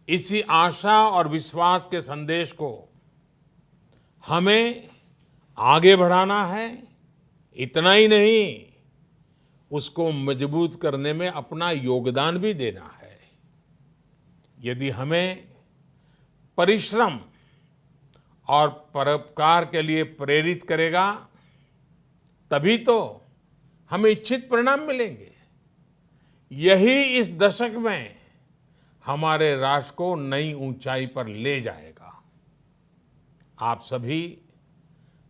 Speaker 1: इसी आशा और विश्वास के संदेश को हमें आगे बढ़ाना है। इतना ही नहीं, उसको मजबूत करने में अपना योगदान भी देना है। यदि हमें परिश्रम और परोपकार के लिए प्रेरित करेगा, तभी तो हमें इच्छित परिणाम मिलेंगे। यही इस दशक में हमारे राष्ट्र को नई ऊंचाई पर ले जाएगा। आप सभी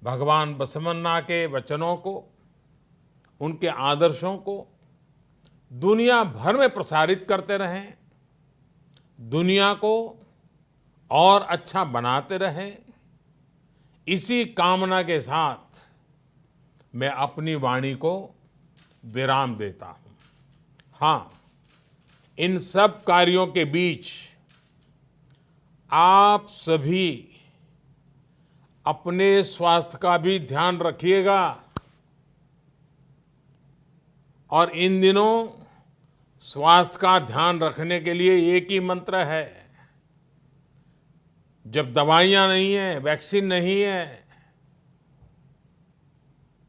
Speaker 1: भगवान बसवन्ना के वचनों को, उनके आदर्शों को दुनिया भर में प्रसारित करते रहें, दुनिया को और अच्छा बनाते रहें। इसी कामना के साथ मैं अपनी वाणी को विराम देता हूं। हाँ, इन सब कार्यों के बीच आप सभी अपने स्वास्थ्य का भी ध्यान रखिएगा। और इन दिनों स्वास्थ्य का ध्यान रखने के लिए एक ही मंत्र है। जब दवाइयां नहीं है, वैक्सीन नहीं है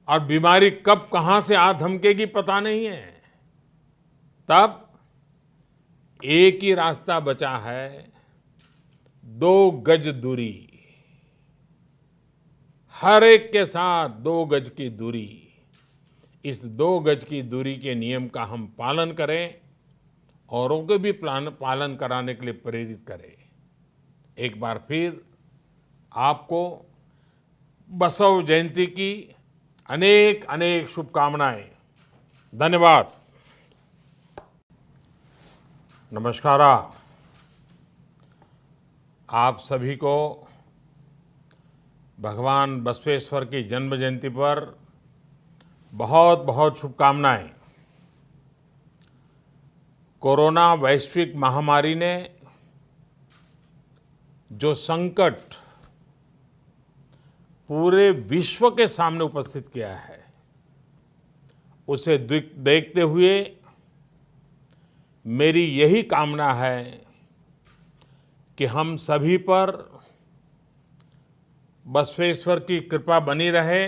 Speaker 1: और बीमारी कब कहां से आ धमकेगी पता नहीं है, तब एक ही रास्ता बचा है, 2 गज दूरी। हर एक के साथ 2 गज की दूरी। इस 2 गज की दूरी के नियम का हम पालन करें, औरों को भी पालन कराने के लिए प्रेरित करें। एक बार फिर आपको बसव जयंती की अनेक अनेक शुभकामनाएं। धन्यवाद। नमस्कार। आप सभी को भगवान बसवेश्वर की जन्म जयंती पर बहुत बहुत शुभकामनाएं। कोरोना वैश्विक महामारी ने जो संकट पूरे विश्व के सामने उपस्थित किया है, उसे देखते हुए मेरी यही कामना है कि हम सभी पर बसवेश्वर की कृपा बनी रहे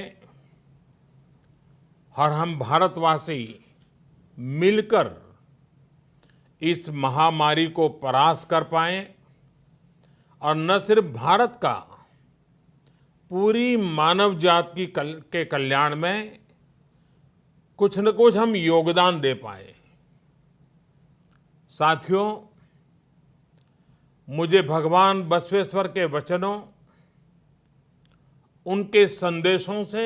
Speaker 1: और हम भारतवासी मिलकर इस महामारी को परास्त कर पाएं और न सिर्फ भारत का, पूरी मानव जात के कल्याण में कुछ न कुछ हम योगदान दे पाए। साथियों, मुझे भगवान बसवेश्वर के वचनों, उनके संदेशों से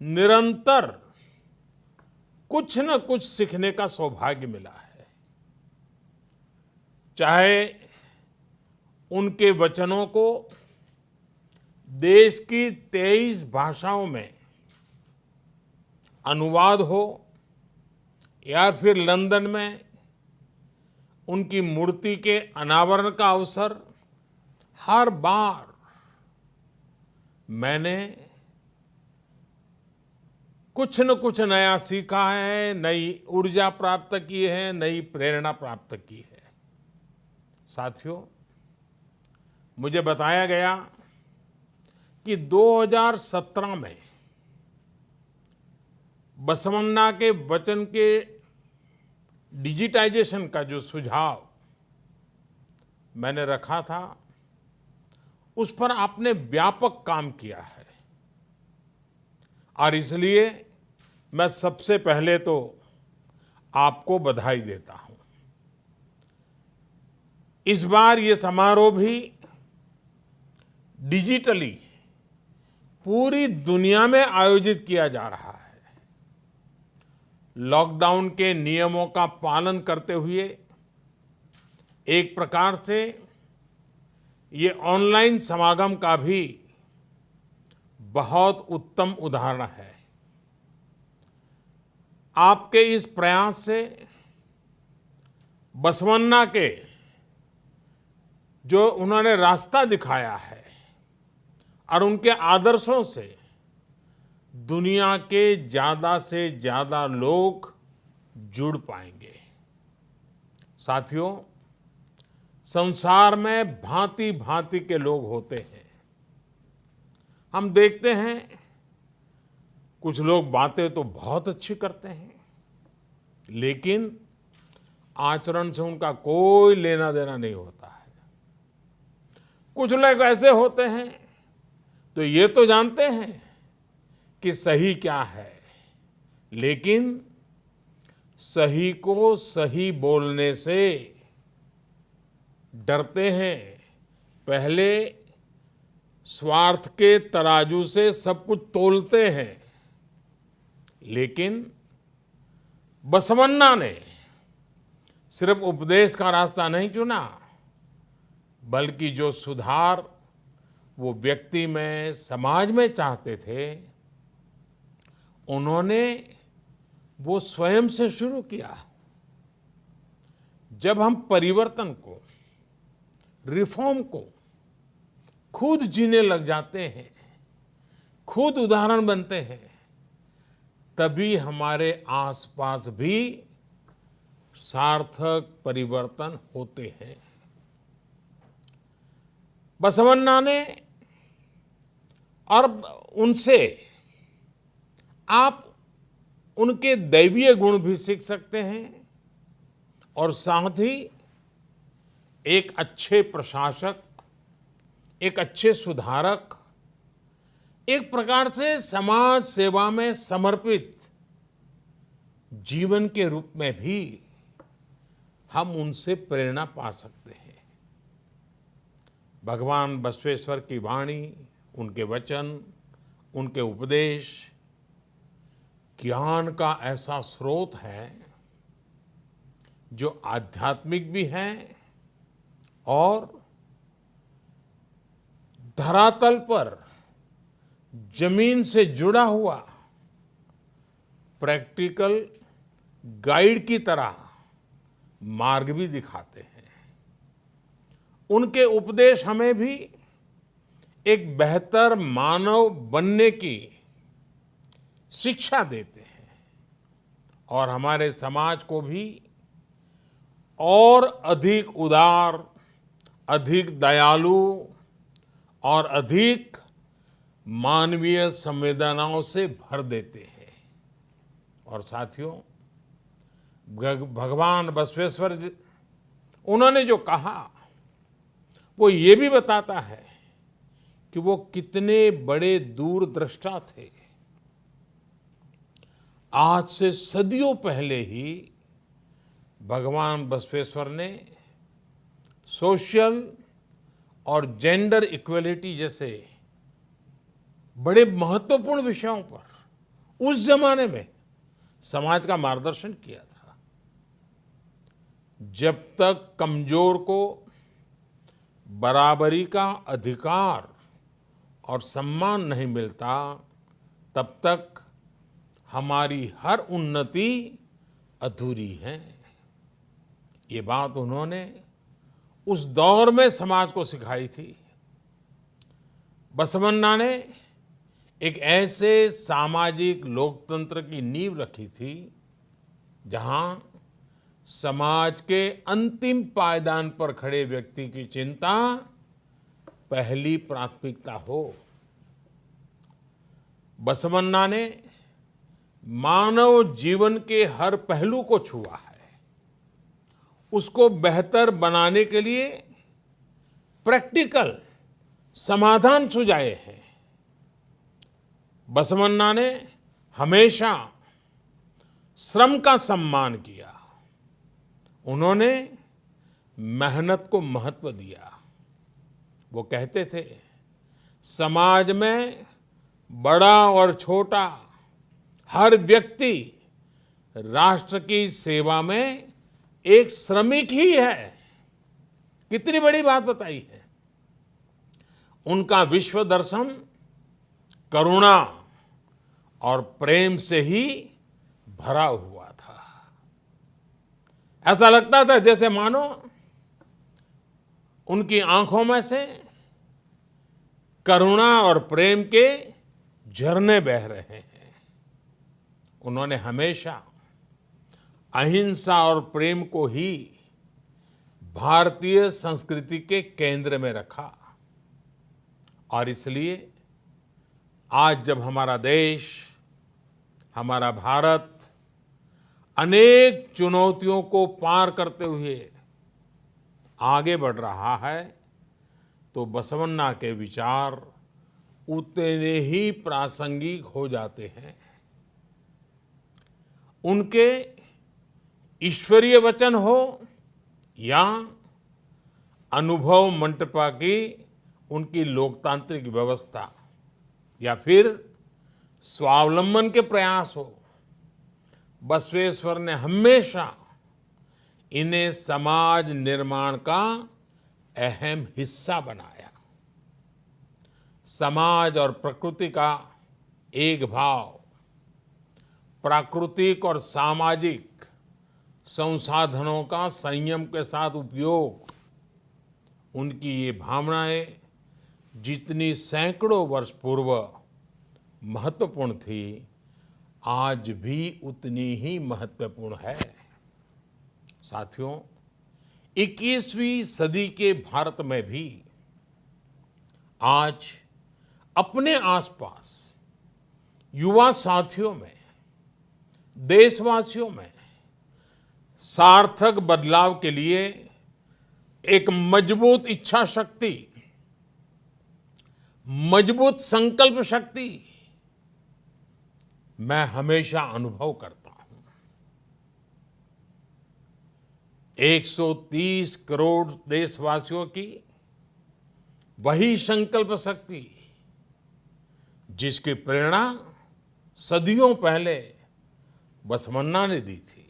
Speaker 1: निरंतर कुछ न कुछ सीखने का सौभाग्य मिला है। चाहे उनके वचनों को देश की 23 भाषाओं में अनुवाद हो या फिर लंदन में उनकी मूर्ति के अनावरण का अवसर, हर बार मैंने कुछ न कुछ नया सीखा है, नई ऊर्जा प्राप्त की है, नई प्रेरणा प्राप्त की है। साथियों, मुझे बताया गया कि 2017 में बसवन्ना के वचन के डिजिटाइजेशन का जो सुझाव मैंने रखा था, उस पर आपने व्यापक काम किया है और इसलिए मैं सबसे पहले तो आपको बधाई देता हूं। इस बार ये समारोह भी डिजिटली पूरी दुनिया में आयोजित किया जा रहा है। लॉकडाउन के नियमों का पालन करते हुए एक प्रकार से ये ऑनलाइन समागम का भी बहुत उत्तम उदाहरण है। आपके इस प्रयास से बसवन्ना के जो उन्होंने रास्ता दिखाया है और उनके आदर्शों से दुनिया के ज्यादा से ज्यादा लोग जुड़ पाएंगे। साथियों, संसार में भांति भांति के लोग होते हैं। हम देखते हैं कुछ लोग बातें तो बहुत अच्छी करते हैं, लेकिन आचरण से उनका कोई लेना देना नहीं होता है। कुछ लोग ऐसे होते हैं तो ये तो जानते हैं कि सही क्या है, लेकिन सही को सही बोलने से डरते हैं। पहले स्वार्थ के तराजू से सब कुछ तोलते हैं। लेकिन बसवन्ना ने सिर्फ उपदेश का रास्ता नहीं चुना, बल्कि जो सुधार वो व्यक्ति में, समाज में चाहते थे, उन्होंने वो स्वयं से शुरू किया। जब हम परिवर्तन को, रिफॉर्म को खुद जीने लग जाते हैं, खुद उदाहरण बनते हैं, तभी हमारे आसपास भी सार्थक परिवर्तन होते हैं। बसवन्ना ने और उनसे आप उनके दैवीय गुण भी सीख सकते हैं और साथ ही एक अच्छे प्रशासक, एक अच्छे सुधारक, एक प्रकार से समाज सेवा में समर्पित जीवन के रूप में भी हम उनसे प्रेरणा पा सकते हैं। भगवान बसवेश्वर की वाणी, उनके वचन, उनके उपदेश ज्ञान का ऐसा स्रोत है जो आध्यात्मिक भी है और धरातल पर जमीन से जुड़ा हुआ प्रैक्टिकल गाइड की तरह मार्ग भी दिखाते हैं। उनके उपदेश हमें भी एक बेहतर मानव बनने की शिक्षा देते हैं और हमारे समाज को भी और अधिक उदार, अधिक दयालु और अधिक मानवीय संवेदनाओं से भर देते हैं। और साथियों, भगवान बसवेश्वर जी, उन्होंने जो कहा वो ये भी बताता है कि वो कितने बड़े दूरदृष्टा थे। आज से सदियों पहले ही भगवान बसवेश्वर ने सोशल और जेंडर इक्वलिटी जैसे बड़े महत्वपूर्ण विषयों पर उस जमाने में समाज का मार्गदर्शन किया था। जब तक कमजोर को बराबरी का अधिकार और सम्मान नहीं मिलता, तब तक हमारी हर उन्नति अधूरी है। ये बात उन्होंने उस दौर में समाज को सिखाई थी। बसवन्ना ने एक ऐसे सामाजिक लोकतंत्र की नींव रखी थी जहां समाज के अंतिम पायदान पर खड़े व्यक्ति की चिंता पहली प्राथमिकता हो। बसवन्ना ने मानव जीवन के हर पहलू को छुआ है, उसको बेहतर बनाने के लिए प्रैक्टिकल समाधान सुझाए हैं। बसवन्ना ने हमेशा श्रम का सम्मान किया। उन्होंने मेहनत को महत्व दिया। वो कहते थे, समाज में बड़ा और छोटा हर व्यक्ति राष्ट्र की सेवा में एक श्रमिक ही है। कितनी बड़ी बात बताई है। उनका विश्व दर्शन करुणा और प्रेम से ही भरा हुआ था। ऐसा लगता था जैसे मानो उनकी आंखों में से करुणा और प्रेम के झरने बह रहे हैं। उन्होंने हमेशा अहिंसा और प्रेम को ही भारतीय संस्कृति के केंद्र में रखा। और इसलिए आज जब हमारा देश, हमारा भारत अनेक चुनौतियों को पार करते हुए आगे बढ़ रहा है, तो बसवन्ना के विचार उतने ही प्रासंगिक हो जाते हैं। उनके ईश्वरीय वचन हो या अनुभव मंटपा की उनकी लोकतांत्रिक व्यवस्था या फिर स्वावलंबन के प्रयास हो, बसवेश्वर ने हमेशा इन्हें समाज निर्माण का अहम हिस्सा बनाया। समाज और प्रकृति का एक भाव, प्राकृतिक और सामाजिक संसाधनों का संयम के साथ उपयोग, उनकी ये भावनाएं जितनी सैकड़ों वर्ष पूर्व महत्वपूर्ण थी, आज भी उतनी ही महत्वपूर्ण है। साथियों, 21वीं सदी के भारत में भी आज अपने आसपास युवा साथियों में, देशवासियों में सार्थक बदलाव के लिए एक मजबूत इच्छा शक्ति, मजबूत संकल्प शक्ति मैं हमेशा अनुभव करता हूं। 130 करोड़ देशवासियों की वही संकल्प शक्ति जिसकी प्रेरणा सदियों पहले बसवन्ना ने दी थी,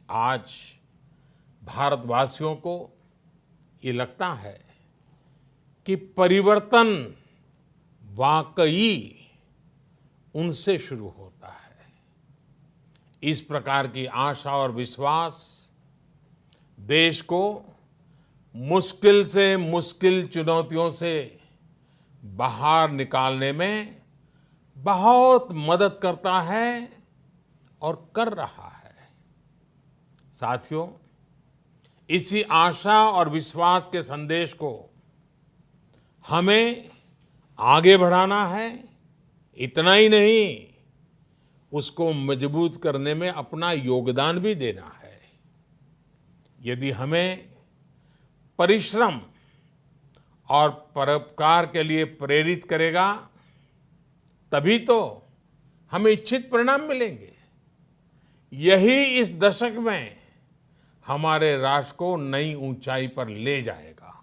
Speaker 1: आज भारतवासियों को ये लगता है कि परिवर्तन वाकई उनसे शुरू होता है। इस प्रकार की आशा और विश्वास देश को मुश्किल से मुश्किल चुनौतियों से बाहर निकालने में बहुत मदद करता है और कर रहा है। साथियों, इसी आशा और विश्वास के संदेश को हमें आगे बढ़ाना है। इतना ही नहीं, उसको मजबूत करने में अपना योगदान भी देना है। यदि हमें परिश्रम और परोपकार के लिए प्रेरित करेगा, तभी तो हमें इच्छित परिणाम मिलेंगे। यही इस दशक में हमारे राष्ट्र को नई ऊंचाई पर ले जाएगा।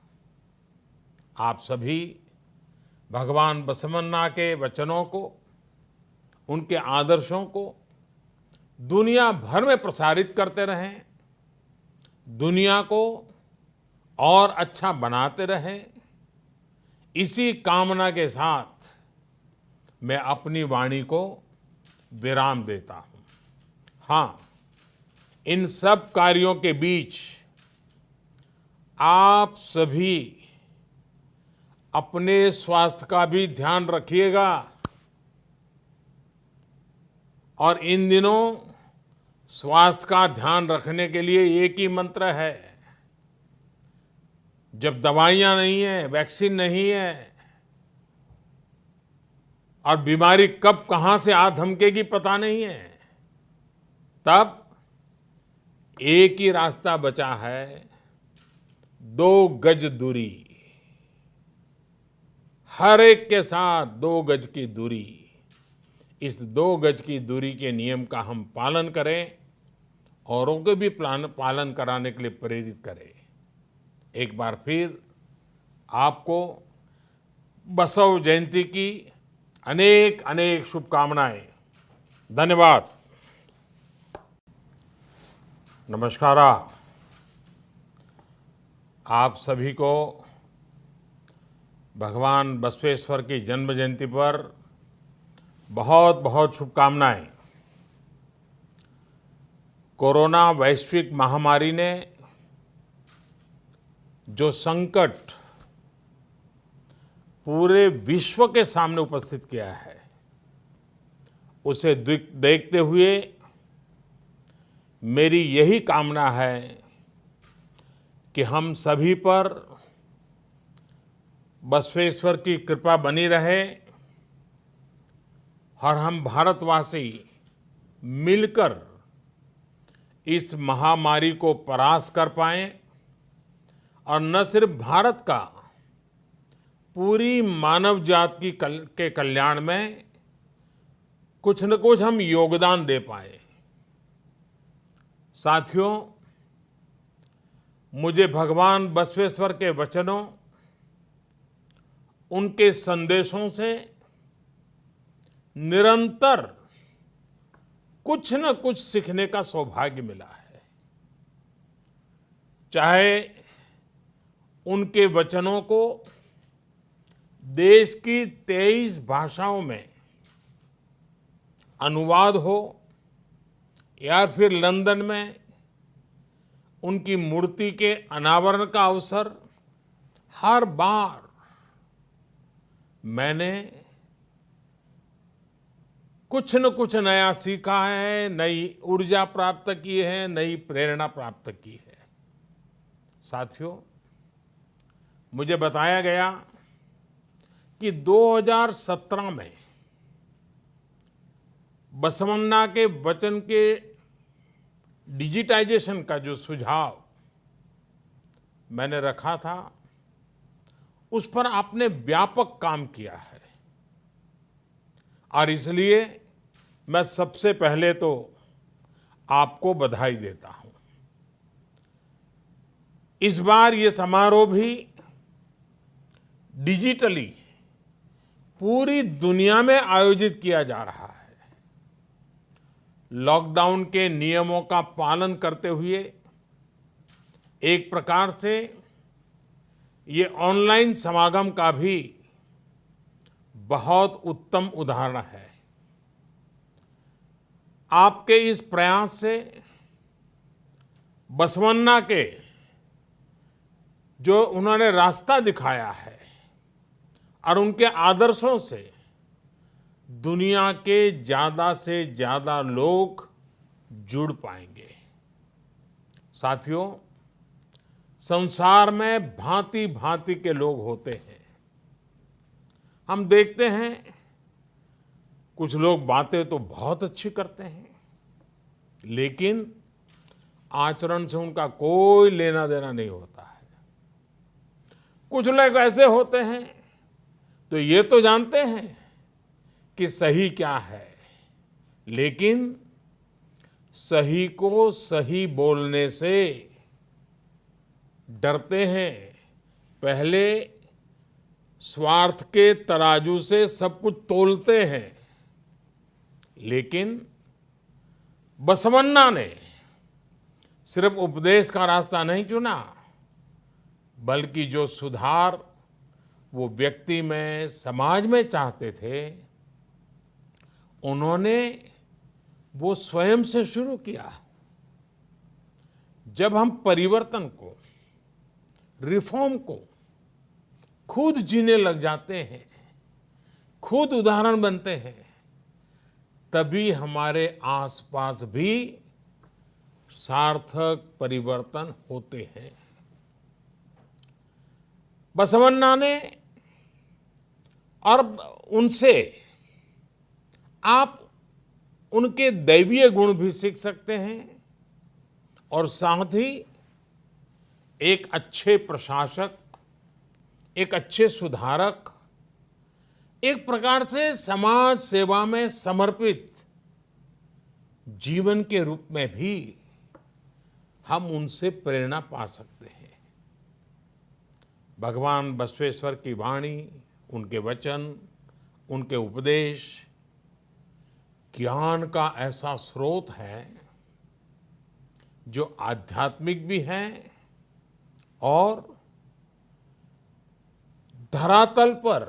Speaker 1: आप सभी भगवान बसवन्ना के वचनों को, उनके आदर्शों को दुनिया भर में प्रसारित करते रहें, दुनिया को और अच्छा बनाते रहें। इसी कामना के साथ मैं अपनी वाणी को विराम देता हूं। हाँ, इन सब कार्यों के बीच आप सभी अपने स्वास्थ्य का भी ध्यान रखिएगा। और इन दिनों स्वास्थ्य का ध्यान रखने के लिए एक ही मंत्र है। जब दवाइयां नहीं है, वैक्सीन नहीं है और बीमारी कब कहां से आ धमकेगी पता नहीं है, तब एक ही रास्ता बचा है, 2 गज दूरी। हर एक के साथ 2 गज की दूरी। इस 2 गज की दूरी के नियम का हम पालन करें, औरों को भी पालन कराने के लिए प्रेरित करें। एक बार फिर आपको बसव जयंती की अनेक अनेक शुभकामनाएं। धन्यवाद। नमस्कार। आप सभी को भगवान बसवेश्वर की जन्म जयंती पर बहुत बहुत शुभकामनाएं। कोरोना वैश्विक महामारी ने जो संकट पूरे विश्व के सामने उपस्थित किया है, उसे देखते हुए मेरी यही कामना है कि हम सभी पर बसवेश्वर की कृपा बनी रहे और हम भारतवासी मिलकर इस महामारी को परास्त कर पाएं और न सिर्फ भारत का, पूरी मानव जाति के कल्याण में कुछ न कुछ हम योगदान दे पाए। साथियों, मुझे भगवान बसवेश्वर के वचनों, उनके संदेशों से निरंतर कुछ न कुछ सीखने का सौभाग्य मिला है। चाहे उनके वचनों को देश की 23 भाषाओं में अनुवाद हो या फिर लंदन में उनकी मूर्ति के अनावरण का अवसर, हर बार मैंने कुछ न कुछ नया सीखा है, नई ऊर्जा प्राप्त की है, नई प्रेरणा प्राप्त की है। साथियों, मुझे बताया गया कि 2017 में बसवन्ना के वचन के डिजिटाइजेशन का जो सुझाव मैंने रखा था, उस पर आपने व्यापक काम किया है और इसलिए मैं सबसे पहले तो आपको बधाई देता हूं। इस बार ये समारोह भी डिजिटली पूरी दुनिया में आयोजित किया जा रहा है। लॉकडाउन के नियमों का पालन करते हुए एक प्रकार से ये ऑनलाइन समागम का भी बहुत उत्तम उदाहरण है। आपके इस प्रयास से बसवन्ना के जो उन्होंने रास्ता दिखाया है और उनके आदर्शों से दुनिया के ज्यादा से ज्यादा लोग जुड़ पाएंगे। साथियों, संसार में भांति भांति के लोग होते हैं। हम देखते हैं कुछ लोग बातें तो बहुत अच्छी करते हैं, लेकिन आचरण से उनका कोई लेना देना नहीं होता है। कुछ लोग ऐसे होते हैं तो ये तो जानते हैं कि सही क्या है, लेकिन सही को सही बोलने से डरते हैं। पहले स्वार्थ के तराजू से सब कुछ तोलते हैं। लेकिन बसवन्ना ने सिर्फ उपदेश का रास्ता नहीं चुना, बल्कि जो सुधार वो व्यक्ति में, समाज में चाहते थे, उन्होंने वो स्वयं से शुरू किया। जब हम परिवर्तन को, रिफॉर्म को खुद जीने लग जाते हैं, खुद उदाहरण बनते हैं, तभी हमारे आसपास भी सार्थक परिवर्तन होते हैं। बसवन्ना ने और उनसे आप उनके दैवीय गुण भी सीख सकते हैं और साथ ही एक अच्छे प्रशासक, एक अच्छे सुधारक, एक प्रकार से समाज सेवा में समर्पित जीवन के रूप में भी हम उनसे प्रेरणा पा सकते हैं। भगवान बसवेश्वर की वाणी, उनके वचन, उनके उपदेश ज्ञान का ऐसा स्रोत है जो आध्यात्मिक भी है और धरातल पर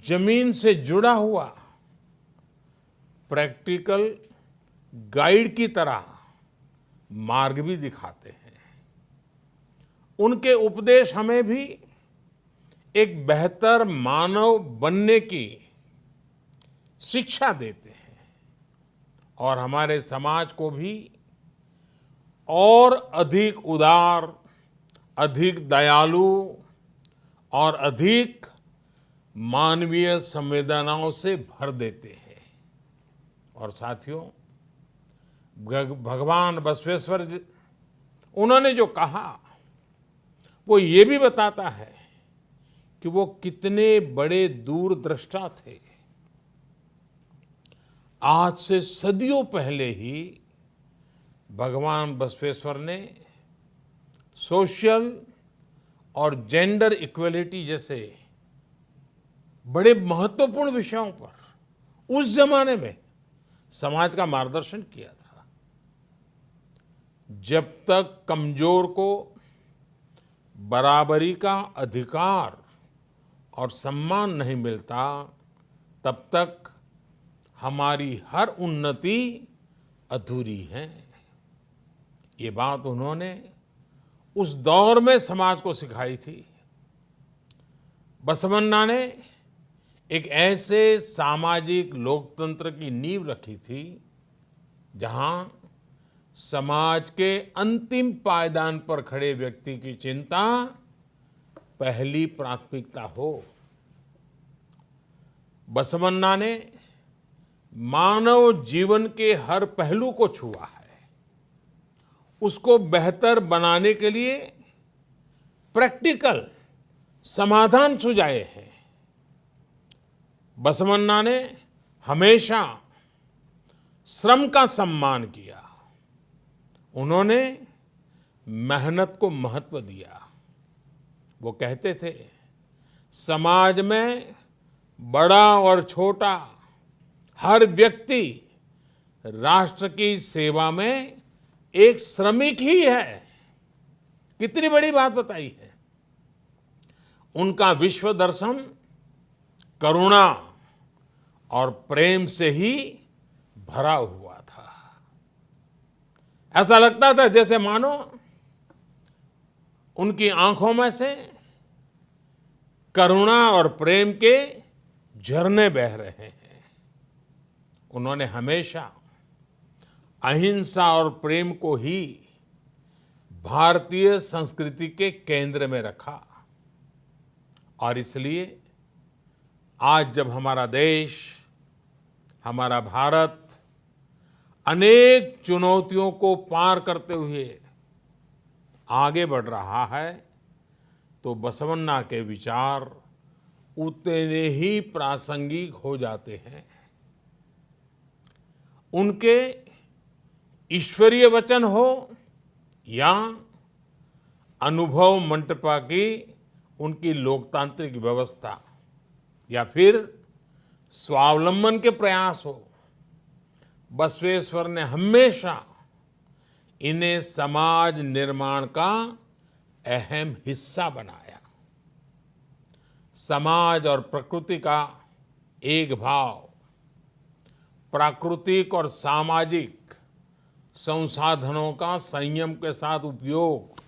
Speaker 1: जमीन से जुड़ा हुआ प्रैक्टिकल गाइड की तरह मार्ग भी दिखाते हैं। उनके उपदेश हमें भी एक बेहतर मानव बनने की शिक्षा देते हैं और हमारे समाज को भी और अधिक उदार, अधिक दयालु और अधिक मानवीय संवेदनाओं से भर देते हैं। और साथियों, भगवान बसवेश्वर जी, उन्होंने जो कहा वो ये भी बताता है कि वो कितने बड़े दूरदृष्टा थे। आज से सदियों पहले ही भगवान बसवेश्वर ने सोशल और जेंडर इक्वलिटी जैसे बड़े महत्वपूर्ण विषयों पर उस जमाने में समाज का मार्गदर्शन किया था। जब तक कमजोर को बराबरी का अधिकार और सम्मान नहीं मिलता, तब तक हमारी हर उन्नति अधूरी है। ये बात उन्होंने उस दौर में समाज को सिखाई थी। बसवन्ना ने एक ऐसे सामाजिक लोकतंत्र की नींव रखी थी जहां समाज के अंतिम पायदान पर खड़े व्यक्ति की चिंता पहली प्राथमिकता हो। बसवन्ना ने मानव जीवन के हर पहलू को छुआ है, उसको बेहतर बनाने के लिए प्रैक्टिकल समाधान सुझाए हैं। बसवन्ना ने हमेशा श्रम का सम्मान किया। उन्होंने मेहनत को महत्व दिया। वो कहते थे, समाज में बड़ा और छोटा हर व्यक्ति राष्ट्र की सेवा में एक श्रमिक ही है। कितनी बड़ी बात बताई है। उनका विश्व दर्शन करुणा और प्रेम से ही भरा हुआ था। ऐसा लगता था जैसे मानो उनकी आंखों में से करुणा और प्रेम के झरने बह रहे हैं। उन्होंने हमेशा अहिंसा और प्रेम को ही भारतीय संस्कृति के केंद्र में रखा। और इसलिए आज जब हमारा देश, हमारा भारत अनेक चुनौतियों को पार करते हुए आगे बढ़ रहा है, तो बसवन्ना के विचार उतने ही प्रासंगिक हो जाते हैं। उनके ईश्वरीय वचन हो या अनुभव मंटपा की उनकी लोकतांत्रिक व्यवस्था या फिर स्वावलंबन के प्रयास हो, बसवेश्वर ने हमेशा इन्हें समाज निर्माण का अहम हिस्सा बनाया। समाज और प्रकृति का एक भाव, प्राकृतिक और सामाजिक संसाधनों का संयम के साथ उपयोग